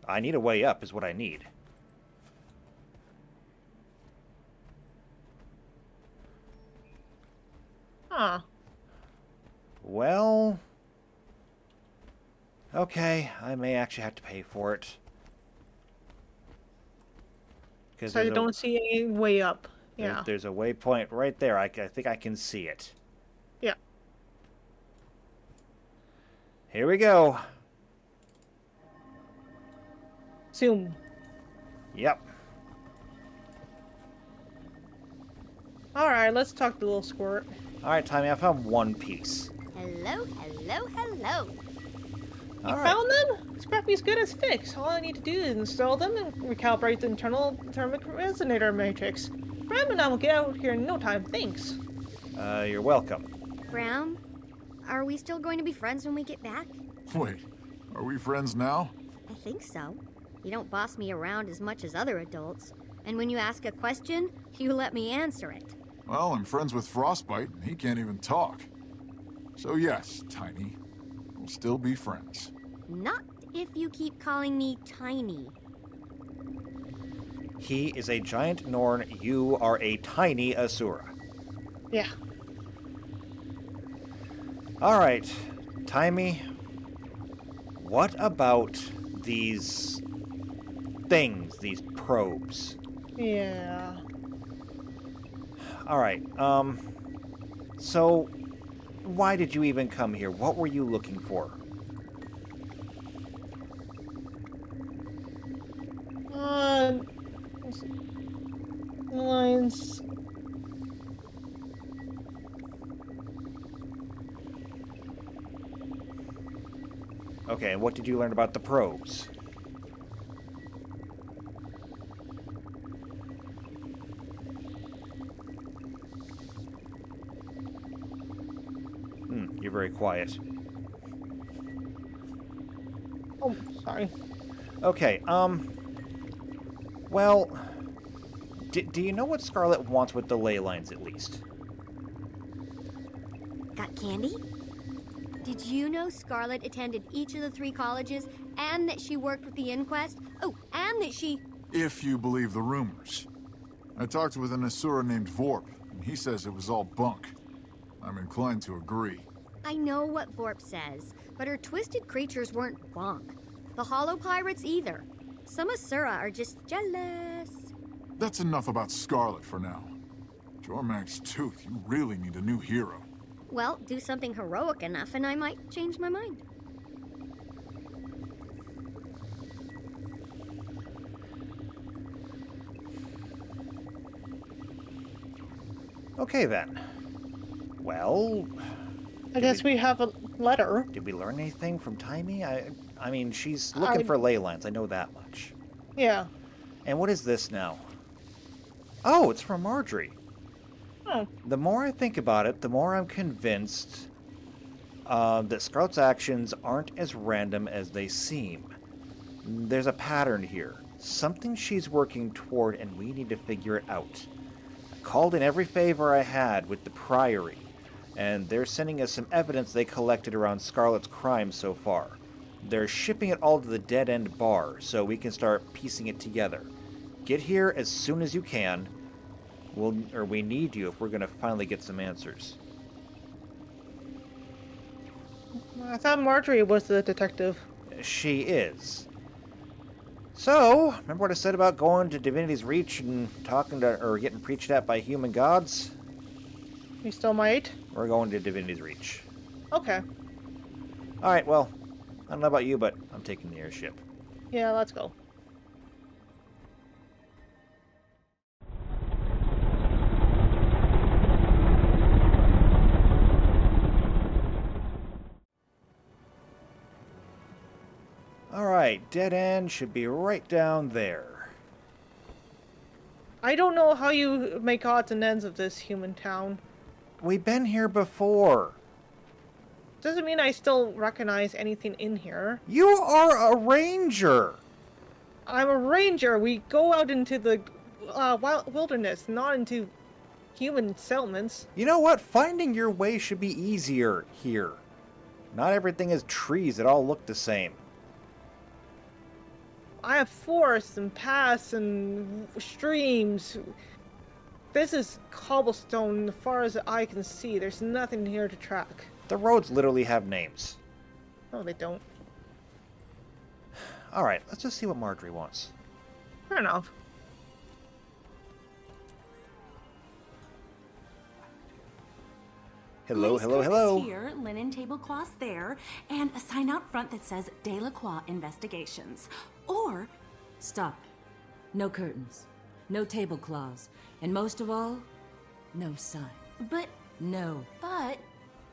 I need a way up is what I need. Huh. Well... Okay, I may actually have to pay for it. Because So you don't see any way up. Yeah. there's a waypoint right there. I think I can see it. Yeah. Here we go. Zoom. Yep. Alright, let's talk to the little squirt. Alright, Timmy, I found one piece. Hello, hello, hello. You All right. found them? Scrappy's good as fixed. All I need to do is install them and recalibrate the internal thermic resonator matrix. Bram and I will get out here in no time, thanks. You're welcome. Bram, are we still going to be friends when we get back? Wait, are we friends now? I think so. You don't boss me around as much as other adults. And when you ask a question, you let me answer it. Well, I'm friends with Frostbite, and he can't even talk. So yes, Tiny, we'll still be friends. Not if you keep calling me Tiny. He is a giant Norn. You are a tiny Asura. Yeah. All right, Timey. What about these things, these probes? Yeah. All right. So why did you even come here? What were you looking for? Lines. Okay, and what did you learn about the probes? You're very quiet. Oh, sorry. Okay, well, do you know what Scarlet wants with the ley lines, at least? Got candy? Did you know Scarlet attended each of the 3 colleges, and that she worked with the Inquest? Oh, and that she... If you believe the rumors. I talked with an Asura named Vorp, and he says it was all bunk. I'm inclined to agree. I know what Vorp says, but her twisted creatures weren't bonk. The Hollow Pirates either. Some Asura are just jealous. That's enough about Scarlet for now. Jormag's Tooth, you really need a new hero. Well, do something heroic enough and I might change my mind. Okay, then. Well, I guess we have a letter. did we learn anything from Timey? I mean, she's looking for ley lines. I know that much. Yeah. And what is this now? Oh, it's from Marjorie. Oh. The more I think about it, the more I'm convinced that Scarlet's actions aren't as random as they seem. There's a pattern here. Something she's working toward, and we need to figure it out. I called in every favor I had with the Priory, and they're sending us some evidence they collected around Scarlet's crimes so far. They're shipping it all to the Dead End Bar, so we can start piecing it together. Get here as soon as you can. We need you if we're going to finally get some answers. I thought Marjorie was the detective. She is. So, remember what I said about going to Divinity's Reach and talking to, or getting preached at by human gods? You still might? We're going to Divinity's Reach. Okay. Alright, well, I don't know about you, but I'm taking the airship. Yeah, let's go. Alright, dead end should be right down there. I don't know how you make odds and ends of this human town. We've been here before. Doesn't mean I still recognize anything in here. You are a ranger! I'm a ranger. We go out into the wilderness, not into human settlements. You know what? Finding your way should be easier here. Not everything is trees that all look the same. I have forests and paths and streams. This is cobblestone as far as the eye can see. There's nothing here to track. The roads literally have names. No, they don't. Alright, let's just see what Marjorie wants. Fair enough. Hello, Lace hello, curtains hello. Here, linen tablecloths there, and a sign out front that says Delacroix Investigations. Or, Stop. No curtains. No tablecloths. And most of all, no sign. but, No. but,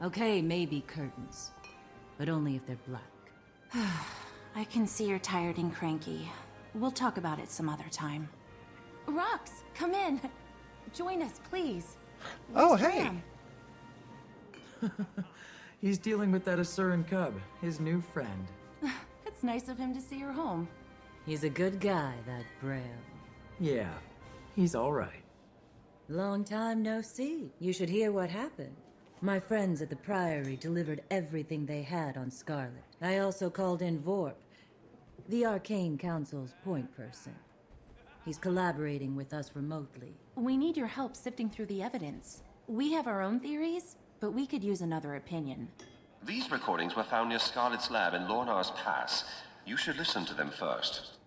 Okay, maybe curtains. But only if they're black. I can see you're tired and cranky. We'll talk about it some other time. Rox, come in. Join us, please. Oh, Where's hey. Graham? He's dealing with that Asuran cub, his new friend. It's nice of him to see her home. He's a good guy, that Bram. Yeah, he's all right. Long time no see. You should hear what happened. My friends at the Priory delivered everything they had on Scarlet. I also called in Vorp, the Arcane Council's point person. He's collaborating with us remotely. We need your help sifting through the evidence. We have our own theories, but we could use another opinion. These recordings were found near Scarlet's lab in Lornar's Pass. You should listen to them first.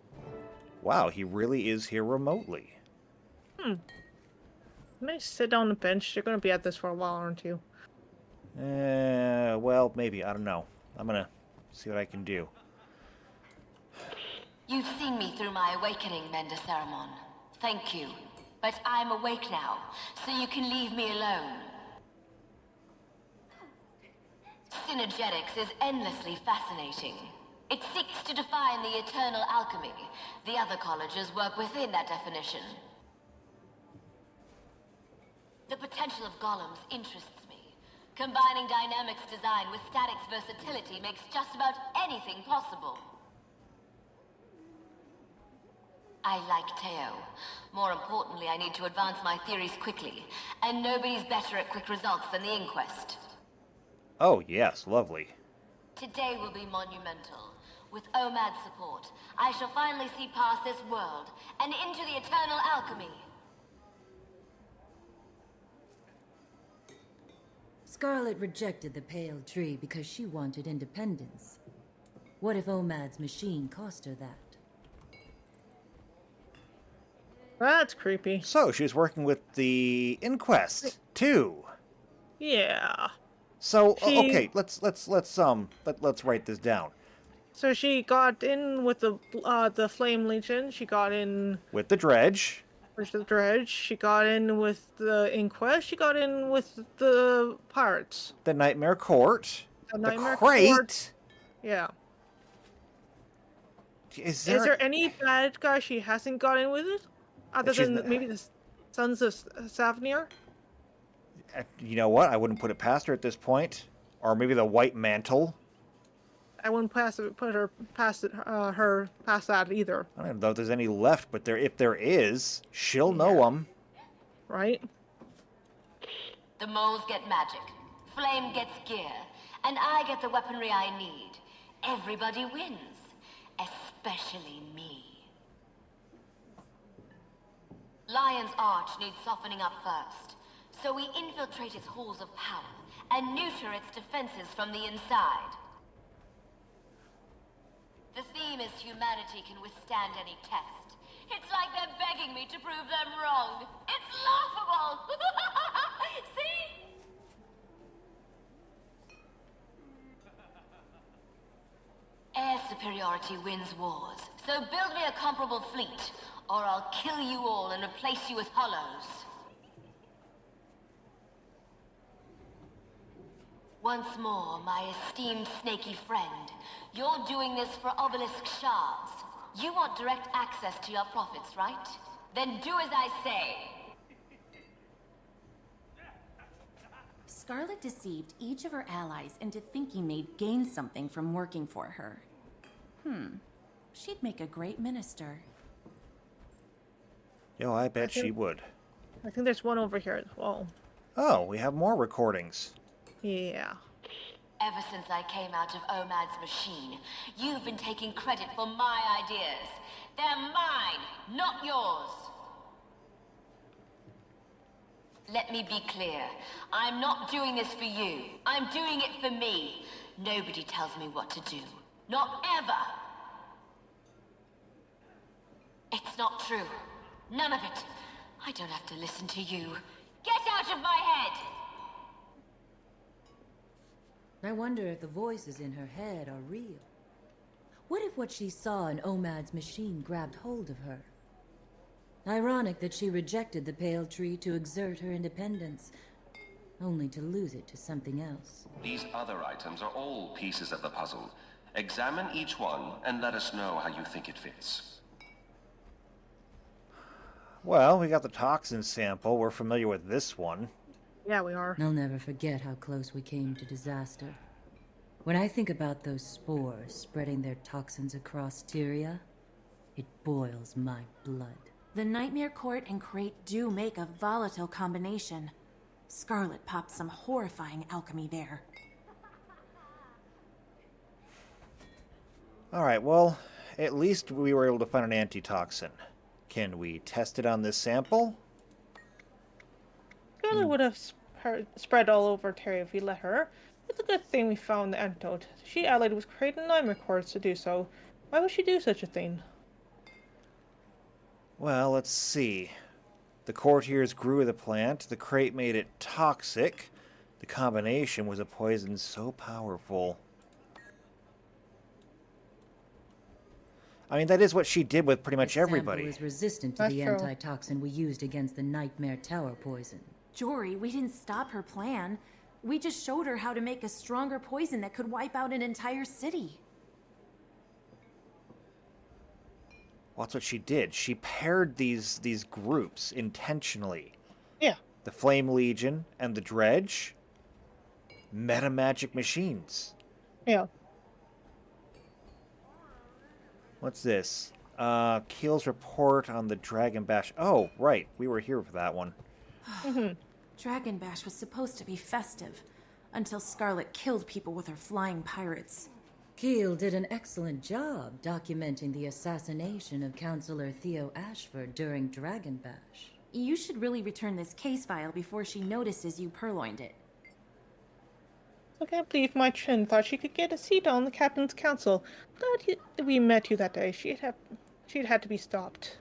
Wow, he really is here remotely. Nice sit on the bench. You're gonna be at this for a while, aren't you? Well, maybe. I don't know. I'm gonna see what I can do. You've seen me through my awakening, Mender Ceramon. Thank you. But I'm awake now, so you can leave me alone. Synergetics is endlessly fascinating. It seeks to define the eternal alchemy. The other colleges work within that definition. The potential of golems interests me. Combining dynamics design with statics versatility makes just about anything possible. I like Teo. More importantly, I need to advance my theories quickly, and nobody's better at quick results than the Inquest. Oh, yes, lovely. Today will be monumental. With OMAD's support, I shall finally see past this world and into the eternal alchemy. Scarlet rejected the Pale Tree because she wanted independence. What if OMAD's machine cost her that? That's creepy. So, she's working with the Inquest, too. Yeah. So, She- okay, let's write this down. So she got in with the Flame Legion. She got in With the Dredge, with the Dredge. She got in with the Inquest. She got in with the Pirates. the Nightmare Court, The the Nightmare Crate. Court. Yeah. Is Is there any bad guy she hasn't got in with it? Other She's than not- maybe the Sons of Savnir? You know what? I wouldn't put it past her at this point. Or maybe the White Mantle. I wouldn't put her past that either, I don't know if there's any left, but if there is, she'll know them. right? The moles get magic, Flame gets gear, and I get the weaponry I need. Everybody wins, especially me. Lion's Arch needs softening up first, so we infiltrate its halls of power and neuter its defenses from the inside. The theme is humanity can withstand any test. It's like they're begging me to prove them wrong. It's laughable! See? Air superiority wins wars, so build me a comparable fleet, or I'll kill you all and replace you with hollows. Once more, my esteemed snaky friend, you're doing this for obelisk shards. You want direct access to your profits, right? Then do as I say. Scarlet deceived each of her allies into thinking they'd gain something from working for her. She'd make a great minister. Yo, I bet she would. I think there's one over here as well. Oh, we have more recordings. Yeah. Ever since I came out of OMAD's machine, you've been taking credit for my ideas. They're mine, not yours. Let me be clear. I'm not doing this for you. I'm doing it for me. Nobody tells me what to do. Not ever. It's not true. None of it. I don't have to listen to you. Get out of my head! I wonder if the voices in her head are real. What if what she saw in OMAD's machine grabbed hold of her? Ironic that she rejected the Pale Tree to exert her independence, only to lose it to something else. These other items are all pieces of the puzzle, Examine each one and let us know how you think it fits. Well, we got the toxin sample. We're familiar with this one. Yeah, we are. I'll never forget how close we came to disaster. When I think about those spores spreading their toxins across Tyria, it boils my blood. The Nightmare Court and Crate do make a volatile combination. Scarlet popped some horrifying alchemy there. Alright, well, at least we were able to find an antitoxin. Can we test it on this sample? Scarlet would have spread all over Terry if we let her. It's a good thing we found the antidote. She allied with Crate and Nightmare Courts to do so. Why would she do such a thing? Well, let's see. The courtiers grew the plant, the crate made it toxic. The combination was a poison so powerful. I mean, that is what she did with pretty much everybody. The sample is resistant to the antitoxin we used against the Nightmare Tower poison. Jory, we didn't stop her plan. We just showed her how to make a stronger poison that could wipe out an entire city. Well, that's what she did. She paired these groups intentionally. Yeah. The Flame Legion and the Dredge. Meta magic machines. Yeah. What's this? Keel's report on the Dragon Bash. Oh, right. We were here for that one. Dragon Bash was supposed to be festive, until Scarlet killed people with her flying pirates. Keel did an excellent job documenting the assassination of Counselor Theo Ashford during Dragon Bash. You should really return this case file before she notices you purloined it. I can't believe my Trin thought she could get a seat on the Captain's Council. Glad we met you that day. She'd had to be stopped.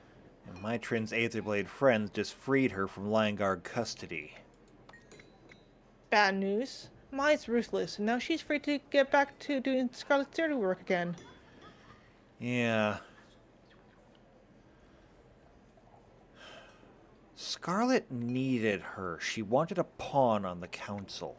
And my Trin's Aetherblade friends just freed her from Lion-Guard custody. Bad news. Mai's ruthless, and now she's free to get back to doing Scarlet's dirty work again. Yeah. Scarlet needed her. She wanted a pawn on the council.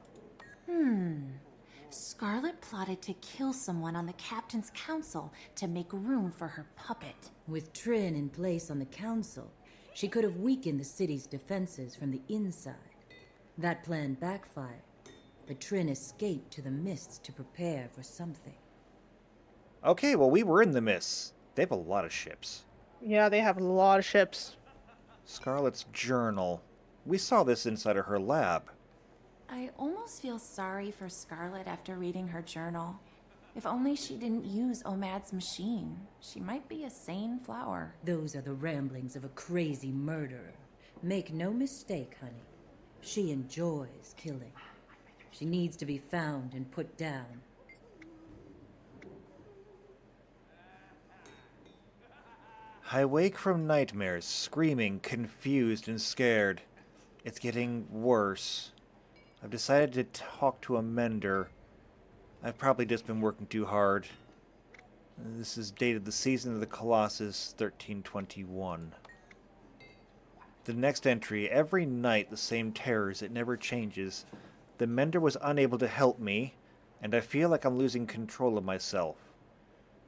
Scarlet plotted to kill someone on the Captain's Council to make room for her puppet. With Trin in place on the council, she could have weakened the city's defenses from the inside. That plan backfired, but Trin escaped to the mists to prepare for something. Okay, well, we were in the mists. They have a lot of ships. Yeah, they have a lot of ships. Scarlet's journal. We saw this inside of her lab. I almost feel sorry for Scarlet after reading her journal. If only she didn't use Omad's machine, she might be a sane flower. Those are the ramblings of a crazy murderer. Make no mistake, honey. She enjoys killing. She needs to be found and put down. I wake from nightmares, screaming, confused and scared. It's getting worse. I've decided to talk to a mender. I've probably just been working too hard. This is dated the season of the Colossus, 1321. The next entry, every night the same terrors, it never changes. The mender was unable to help me, and I feel like I'm losing control of myself.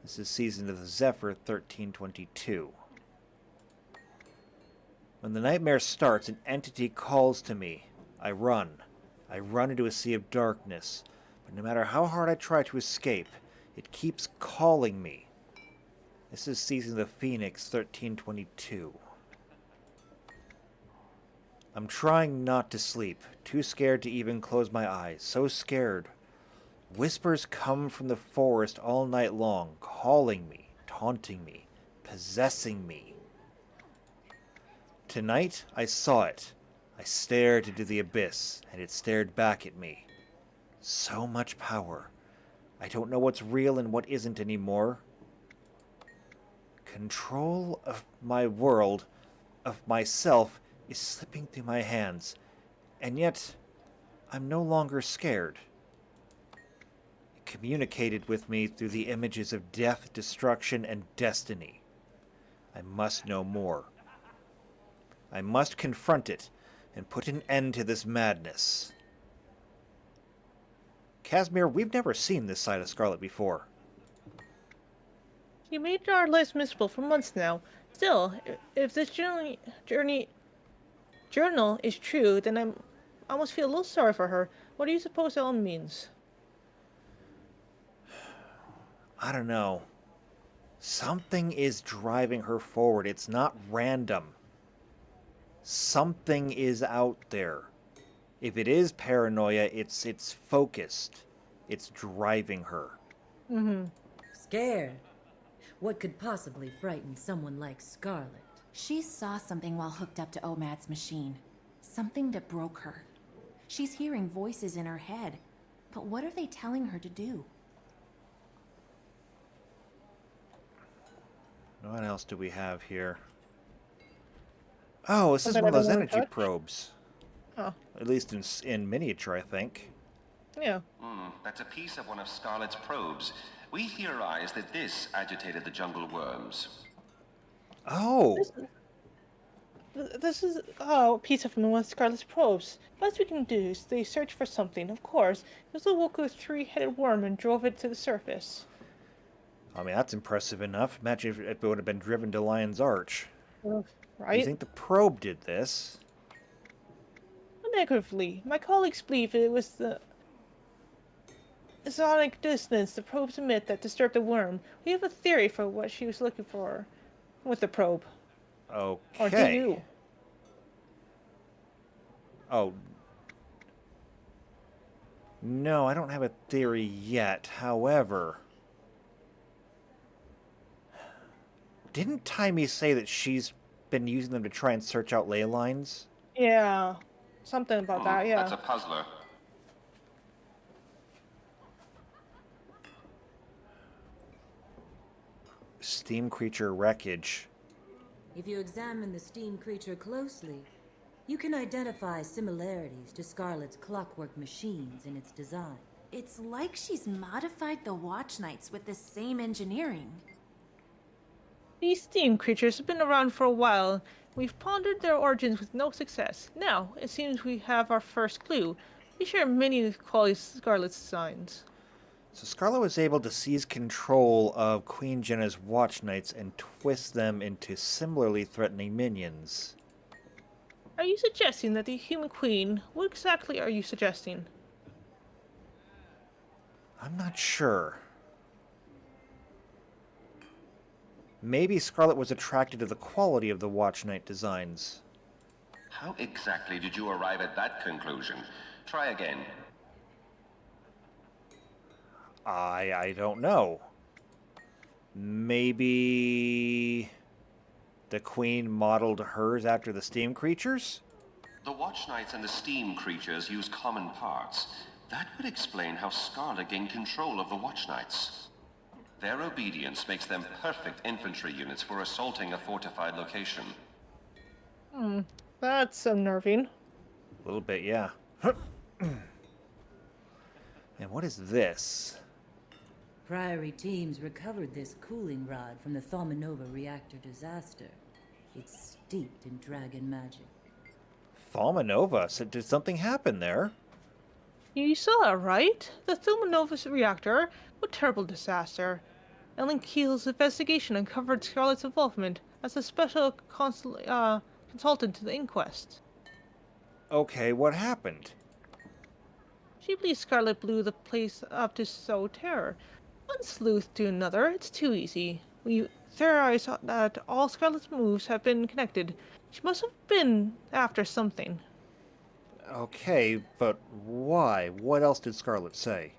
This is season of the Zephyr, 1322. When the nightmare starts, an entity calls to me. I run. I run into a sea of darkness, but no matter how hard I try to escape, it keeps calling me. This is season of the Phoenix, 1322. I'm trying not to sleep, too scared to even close my eyes, so scared. Whispers come from the forest all night long, calling me, taunting me, possessing me. Tonight, I saw it. I stared into the abyss, and it stared back at me. So much power. I don't know what's real and what isn't anymore. Control of my world, of myself, is slipping through my hands, and yet I'm no longer scared. It communicated with me through the images of death, destruction, and destiny. I must know more. I must confront it and put an end to this madness. Casimir, we've never seen this side of Scarlet before. You made our lives miserable for months now. Still, if this journal is true, then I almost feel a little sorry for her. What do you suppose it all means? I don't know. Something is driving her forward. It's not random. Something is out there. If it is paranoia, it's focused. It's driving her. Mm-hmm. Scared? What could possibly frighten someone like Scarlet? She saw something while hooked up to OMAD's machine. Something that broke her. She's hearing voices in her head. But what are they telling her to do? What else do we have here? Oh, this is one of those energy probes. Oh. At least in miniature, I think. Yeah. That's a piece of one of Scarlet's probes. We theorize that this agitated the jungle worms. Oh! This is a piece of one of Scarlet's probes. Best we can do is they search for something. Of course, it was awoke a three-headed worm and drove it to the surface. I mean, that's impressive enough. Imagine if it would have been driven to Lion's Arch. Right? You think the probe did this? Negatively, my colleagues believe it was the sonic dissonance the probes emit that disturbed the worm. We have a theory for what she was looking for with the probe. Okay. Or do you? Oh. No, I don't have a theory yet. However, didn't Taimi say that she's been using them to try and search out ley lines? Yeah. Something about that, yeah. That's a puzzler. Steam creature wreckage. If you examine the steam creature closely, you can identify similarities to Scarlet's clockwork machines in its design. It's like she's modified the Watch Knights with the same engineering. These steam creatures have been around for a while. We've pondered their origins with no success. Now, it seems we have our first clue. We share many of Scarlet's designs. So Scarlet was able to seize control of Queen Jenna's Watch Knights and twist them into similarly threatening minions. Are you suggesting that the Human Queen... What exactly are you suggesting? I'm not sure. Maybe Scarlet was attracted to the quality of the Watch Knight designs. How exactly did you arrive at that conclusion? Try again. I don't know. Maybe the Queen modeled hers after the steam creatures? The Watch Knights and the Steam creatures use common parts. That would explain how Scarlet gained control of the Watch Knights. Their obedience makes them perfect infantry units for assaulting a fortified location. That's unnerving. A little bit, yeah. And what is this? Priory teams recovered this cooling rod from the Thaumanova reactor disaster. It's steeped in dragon magic. Thaumanova? So did something happen there? You saw it, right? The Thaumanova reactor? What terrible disaster. Ellen Keel's investigation uncovered Scarlet's involvement as a special consultant to the inquest. Okay, what happened? She believes Scarlet blew the place up to sow terror. One sleuth to another, it's too easy. We theorize that all Scarlet's moves have been connected. She must have been after something. Okay, but why? What else did Scarlet say?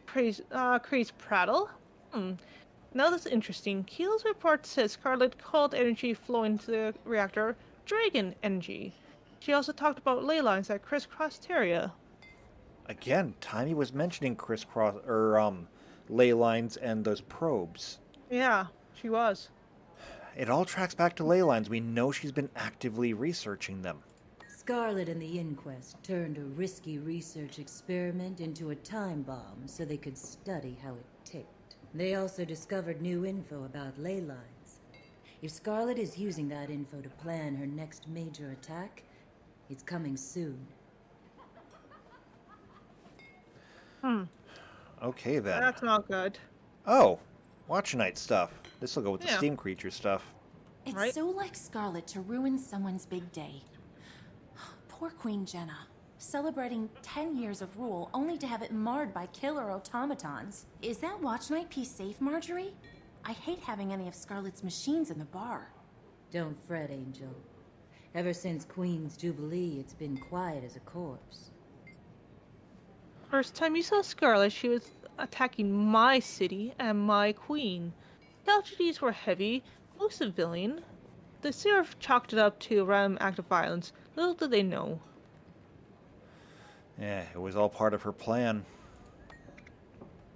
Kree's prattle? Now that's interesting. Keel's report says Scarlet called energy flowing to the reactor dragon energy. She also talked about ley lines that crisscross Terria. Again, Taimi was mentioning ley lines and those probes. Yeah, she was. It all tracks back to ley lines. We know she's been actively researching them. Scarlet and the Inquest turned a risky research experiment into a time bomb so they could study how it ticked. They also discovered new info about ley lines. If Scarlet is using that info to plan her next major attack, it's coming soon. Okay, then. That's not good. Oh. Watch Night stuff. This will go with the Yeah. Steam Creature stuff. It's Right. so like Scarlet to ruin someone's big day. Poor Queen Jenna. Celebrating 10 years of rule only to have it marred by killer automatons. Is that Watch Night piece safe, Marjorie? I hate having any of Scarlet's machines in the bar. Don't fret, Angel. Ever since Queen's Jubilee, it's been quiet as a corpse. First time you saw Scarlet, she was attacking my city and my queen. Casualties were heavy, most civilian. The Seraph chalked it up to random act of violence. Little did they know. Yeah, it was all part of her plan.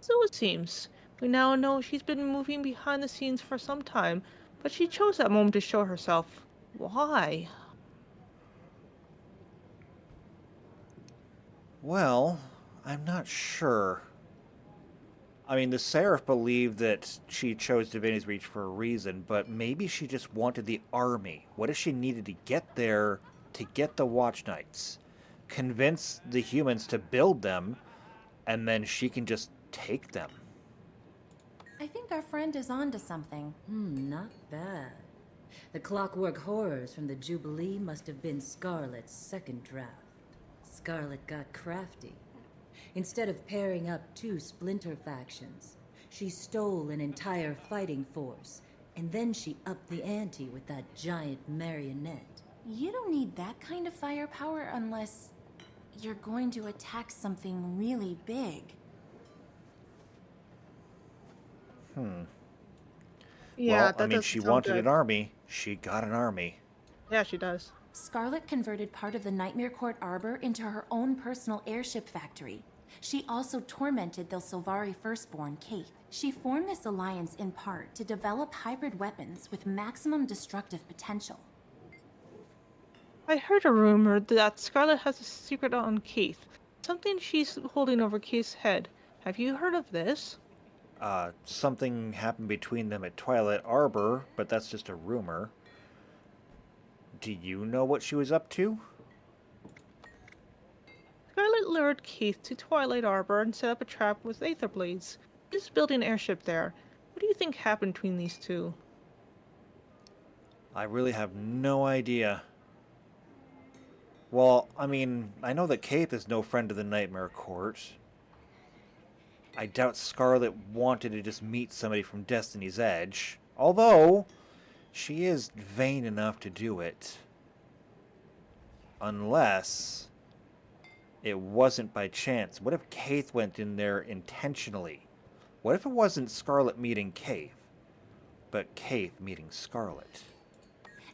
So it seems. We now know she's been moving behind the scenes for some time, but she chose that moment to show herself. Why? Well, I'm not sure. I mean, the Seraph believed that she chose Divinity's Reach for a reason, but maybe she just wanted the army. What if she needed to get there to get the Watch Knights? Convince the humans to build them, and then she can just take them. I think our friend is onto something. Not bad. The Clockwork Horrors from the Jubilee must have been Scarlet's second draft. Scarlet got crafty. Instead of pairing up two splinter factions, she stole an entire fighting force, and then she upped the ante with that giant marionette. You don't need that kind of firepower unless you're going to attack something really big. Yeah, well, that I mean, doesn't she sound wanted good. an army. She got an army. Yeah, she does. Scarlet converted part of the Nightmare Court Arbor into her own personal airship factory. She also tormented the Sylvari firstborn, Kaith. She formed this alliance in part to develop hybrid weapons with maximum destructive potential. I heard a rumor that Scarlet has a secret on Keith. Something she's holding over Keith's head. Have you heard of this? Something happened between them at Twilight Arbor, but that's just a rumor. Do you know what she was up to? Scarlet lured Keith to Twilight Arbor and set up a trap with Aether Blades. He's building an airship there. What do you think happened between these two? I really have no idea. Well, I mean, I know that Kaith is no friend of the Nightmare Court. I doubt Scarlet wanted to just meet somebody from Destiny's Edge. Although, she is vain enough to do it. Unless it wasn't by chance. What if Kaith went in there intentionally? What if it wasn't Scarlet meeting Kaith, but Kaith meeting Scarlet?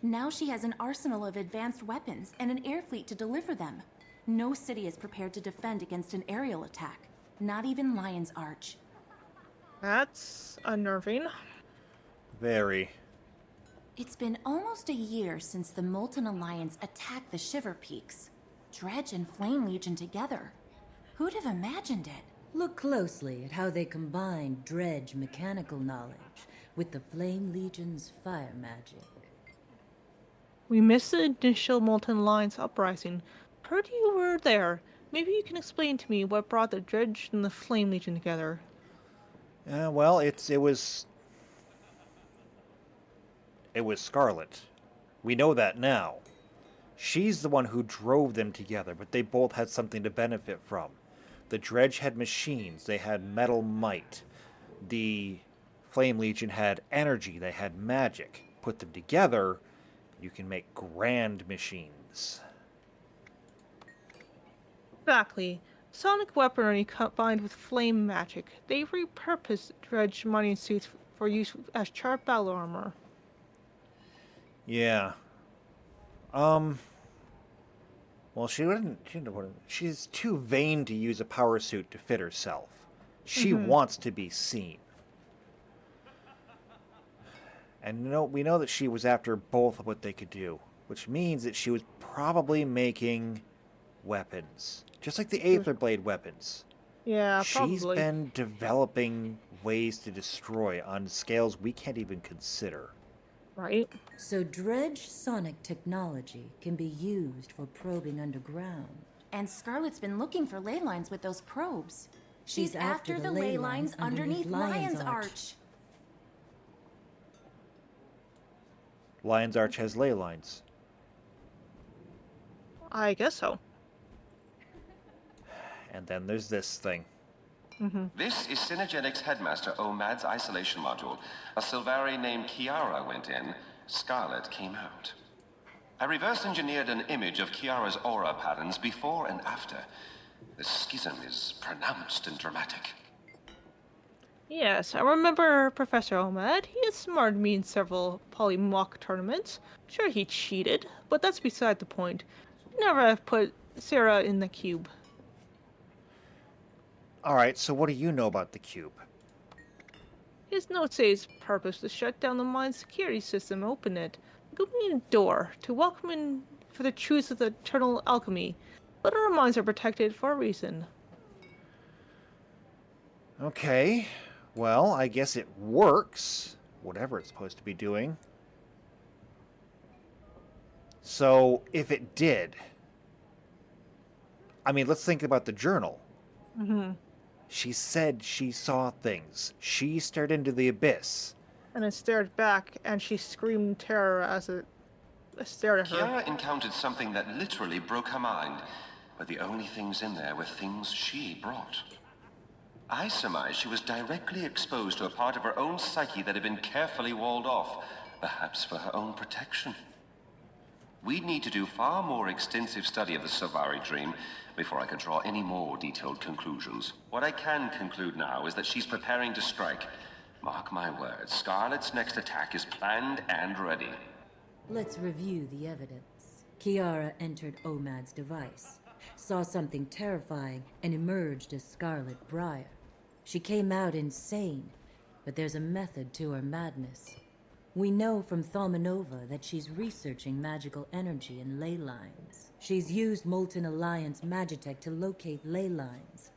Now she has an arsenal of advanced weapons and an air fleet to deliver them. No city is prepared to defend against an aerial attack. Not even Lion's Arch. That's unnerving. Very. It's been almost a year since the Molten Alliance attacked the Shiver Peaks. Dredge and Flame Legion together. Who'd have imagined it? Look closely at how they combine Dredge mechanical knowledge with the Flame Legion's fire magic. We missed the initial Molten Alliance uprising. Heard you were there. Maybe you can explain to me what brought the Dredge and the Flame Legion together. Well, it was Scarlet. We know that now. She's the one who drove them together, but they both had something to benefit from. The Dredge had machines, they had metal might. The Flame Legion had energy, they had magic. Put them together, you can make grand machines. Exactly. Sonic weaponry combined with flame magic. They repurposed Dredge mining suits for use as sharp battle armor. Yeah. Well, she's too vain to use a power suit to fit herself. She wants to be seen. And we know that she was after both of what they could do, which means that she was probably making weapons, just like the Aether Blade weapons. Yeah, She's probably. been developing ways to destroy on scales we can't even consider. Right? So Dredge sonic technology can be used for probing underground. And Scarlet's been looking for ley lines with those probes. She's after after the the ley ley lines lines underneath underneath Lion's Lion's Arch. Lion's Arch has ley lines. I guess so. And then there's this thing. This is Synergetics Headmaster Omad's isolation module. A Sylvari named Kiara went in. Scarlet came out. I reverse engineered an image of Kiara's aura patterns before and after. The schism is pronounced and dramatic. Yes, I remember Professor Omad. He has smarted me in several polymock tournaments. Sure, he cheated, but that's beside the point. Never have put Sarah in the cube. Alright, so what do you know about the cube? His notes say his purpose to shut down the mine's security system, open it, opening a door to welcome in for the truths of the eternal alchemy. But our minds are protected for a reason. Okay, well, I guess it works, whatever it's supposed to be doing. So, if it did... I mean, let's think about the journal. She said she saw things. She stared into the abyss. And it stared back, and she screamed terror as it stared at her. Kiara encountered something that literally broke her mind, but the only things in there were things she brought. I surmise she was directly exposed to a part of her own psyche that had been carefully walled off, perhaps for her own protection. We'd need to do far more extensive study of the Sylvari dream before I could draw any more detailed conclusions. What I can conclude now is that she's preparing to strike. Mark my words, Scarlet's next attack is planned and ready. Let's review the evidence. Kiara entered Omad's device, saw something terrifying, and emerged as Scarlet Briar. She came out insane, but there's a method to her madness. We know from Thaumanova that she's researching magical energy and ley lines. She's used Molten Alliance Magitech to locate ley lines.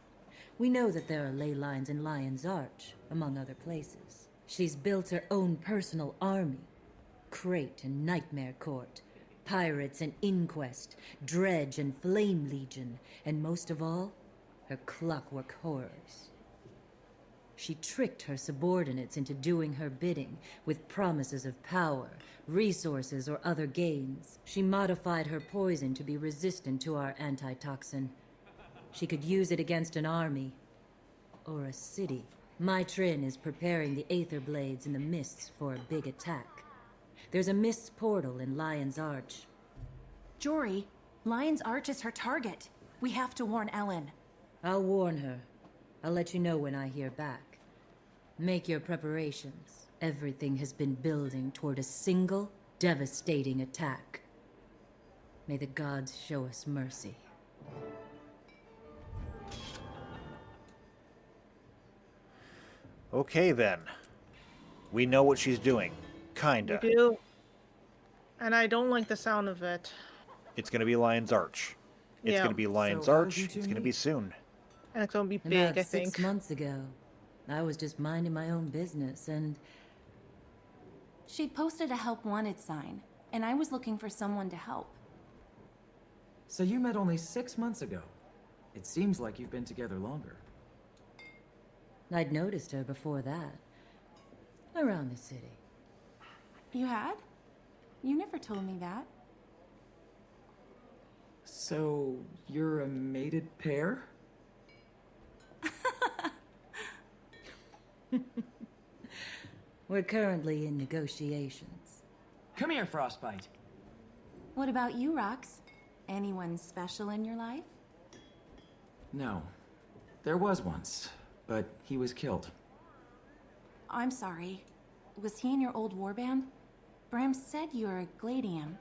We know that there are ley lines in Lion's Arch, among other places. She's built her own personal army. Crate and Nightmare Court, Pirates and Inquest, Dredge and Flame Legion, and most of all, her Clockwork Horrors. She tricked her subordinates into doing her bidding with promises of power, resources, or other gains. She modified her poison to be resistant to our antitoxin. She could use it against an army or a city. My Trin is preparing the Aether Blades in the mists for a big attack. There's a mists portal in Lion's Arch. Jory, Lion's Arch is her target. We have to warn Ellen. I'll warn her. I'll let you know when I hear back. Make your preparations. Everything has been building toward a single, devastating attack. May the gods show us mercy. Okay, then. We know what she's doing. Kinda. We do. And I don't like the sound of it. It's gonna be Lion's Arch. It's Yeah. gonna be Lion's So, how Arch. did you two It's gonna meet? be soon. And it's gonna be big, About I 6 think. months ago, I was just minding my own business, and She posted a help wanted sign, and I was looking for someone to help. So you met only 6 months ago. It seems like you've been together longer. I'd noticed her before that. Around the city. You had? You never told me that. So, you're a mated pair? We're currently in negotiations. Come here, Frostbite. What about you, Rox? Anyone special in your life? No. There was once, but he was killed. I'm sorry. Was he in your old warband? Bram said you were a Gladium.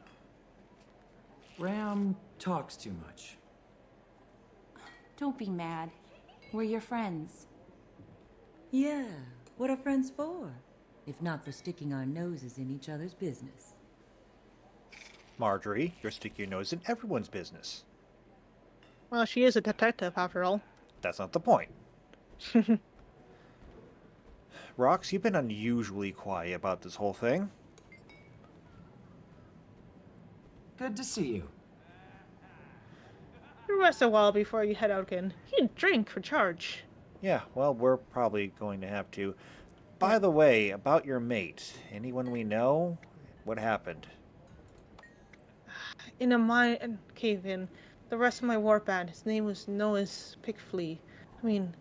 Ram talks too much. Don't be mad. We're your friends. Yeah, what are friends for? If not for sticking our noses in each other's business. Marjorie, you're sticking your nose in everyone's business. Well, she is a detective, after all. That's not the point. Rox, you've been unusually quiet about this whole thing. Good to see you. Rest a while before you head out again. You drink for charge. Yeah, well, we're probably going to have to. By the way, about your mate, anyone we know? What happened? In a mine cave-in, the rest of my warband, his name was Noah's Pickflea. I mean,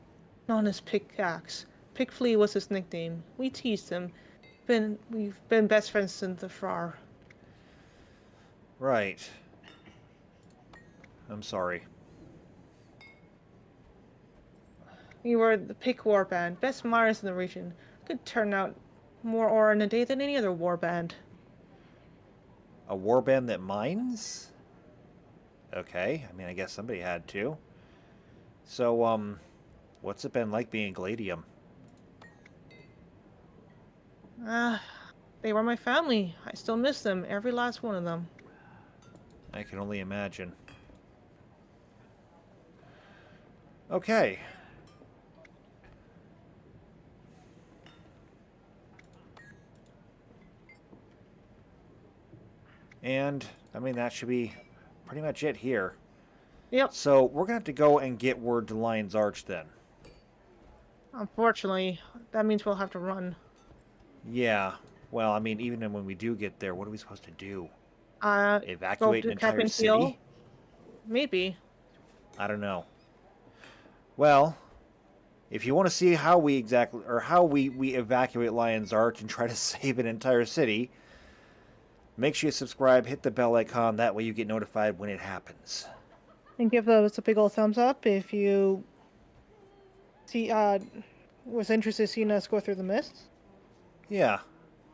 known as Pickaxe. Pickflea was his nickname. We teased him. We've been best friends since the Frar. Right. I'm sorry. We were the Pick Warband, best miners in the region. Could turn out more ore in a day than any other warband. A warband that mines? Okay, I mean, I guess somebody had to. So, what's it been like being Gladium? They were my family. I still miss them, every last one of them. I can only imagine. Okay. And, I mean, that should be pretty much it here. Yep. So, we're going to have to go and get word to Lion's Arch then. Unfortunately, that means we'll have to run. Yeah. Well, I mean, even when we do get there, what are we supposed to do? go Evacuate to an entire Cabin city? Hill? Maybe. I don't know. Well, if you want to see how we evacuate Lion's Arch and try to save an entire city, make sure you subscribe, hit the bell icon, that way you get notified when it happens. And give us a big old thumbs up if you was interested in seeing us go through the mist. Yeah,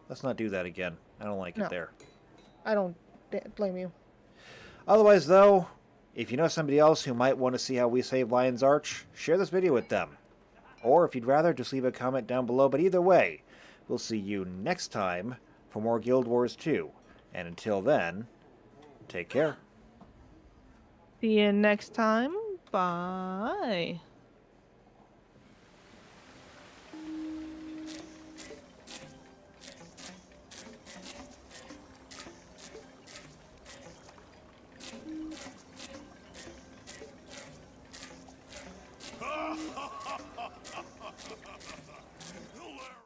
let's not do that again. I don't like it there. I don't blame you. Otherwise, though, if you know somebody else who might want to see how we save Lion's Arch, share this video with them. Or if you'd rather, just leave a comment down below. But either way, we'll see you next time for more Guild Wars 2. And until then, take care. See you next time. Bye.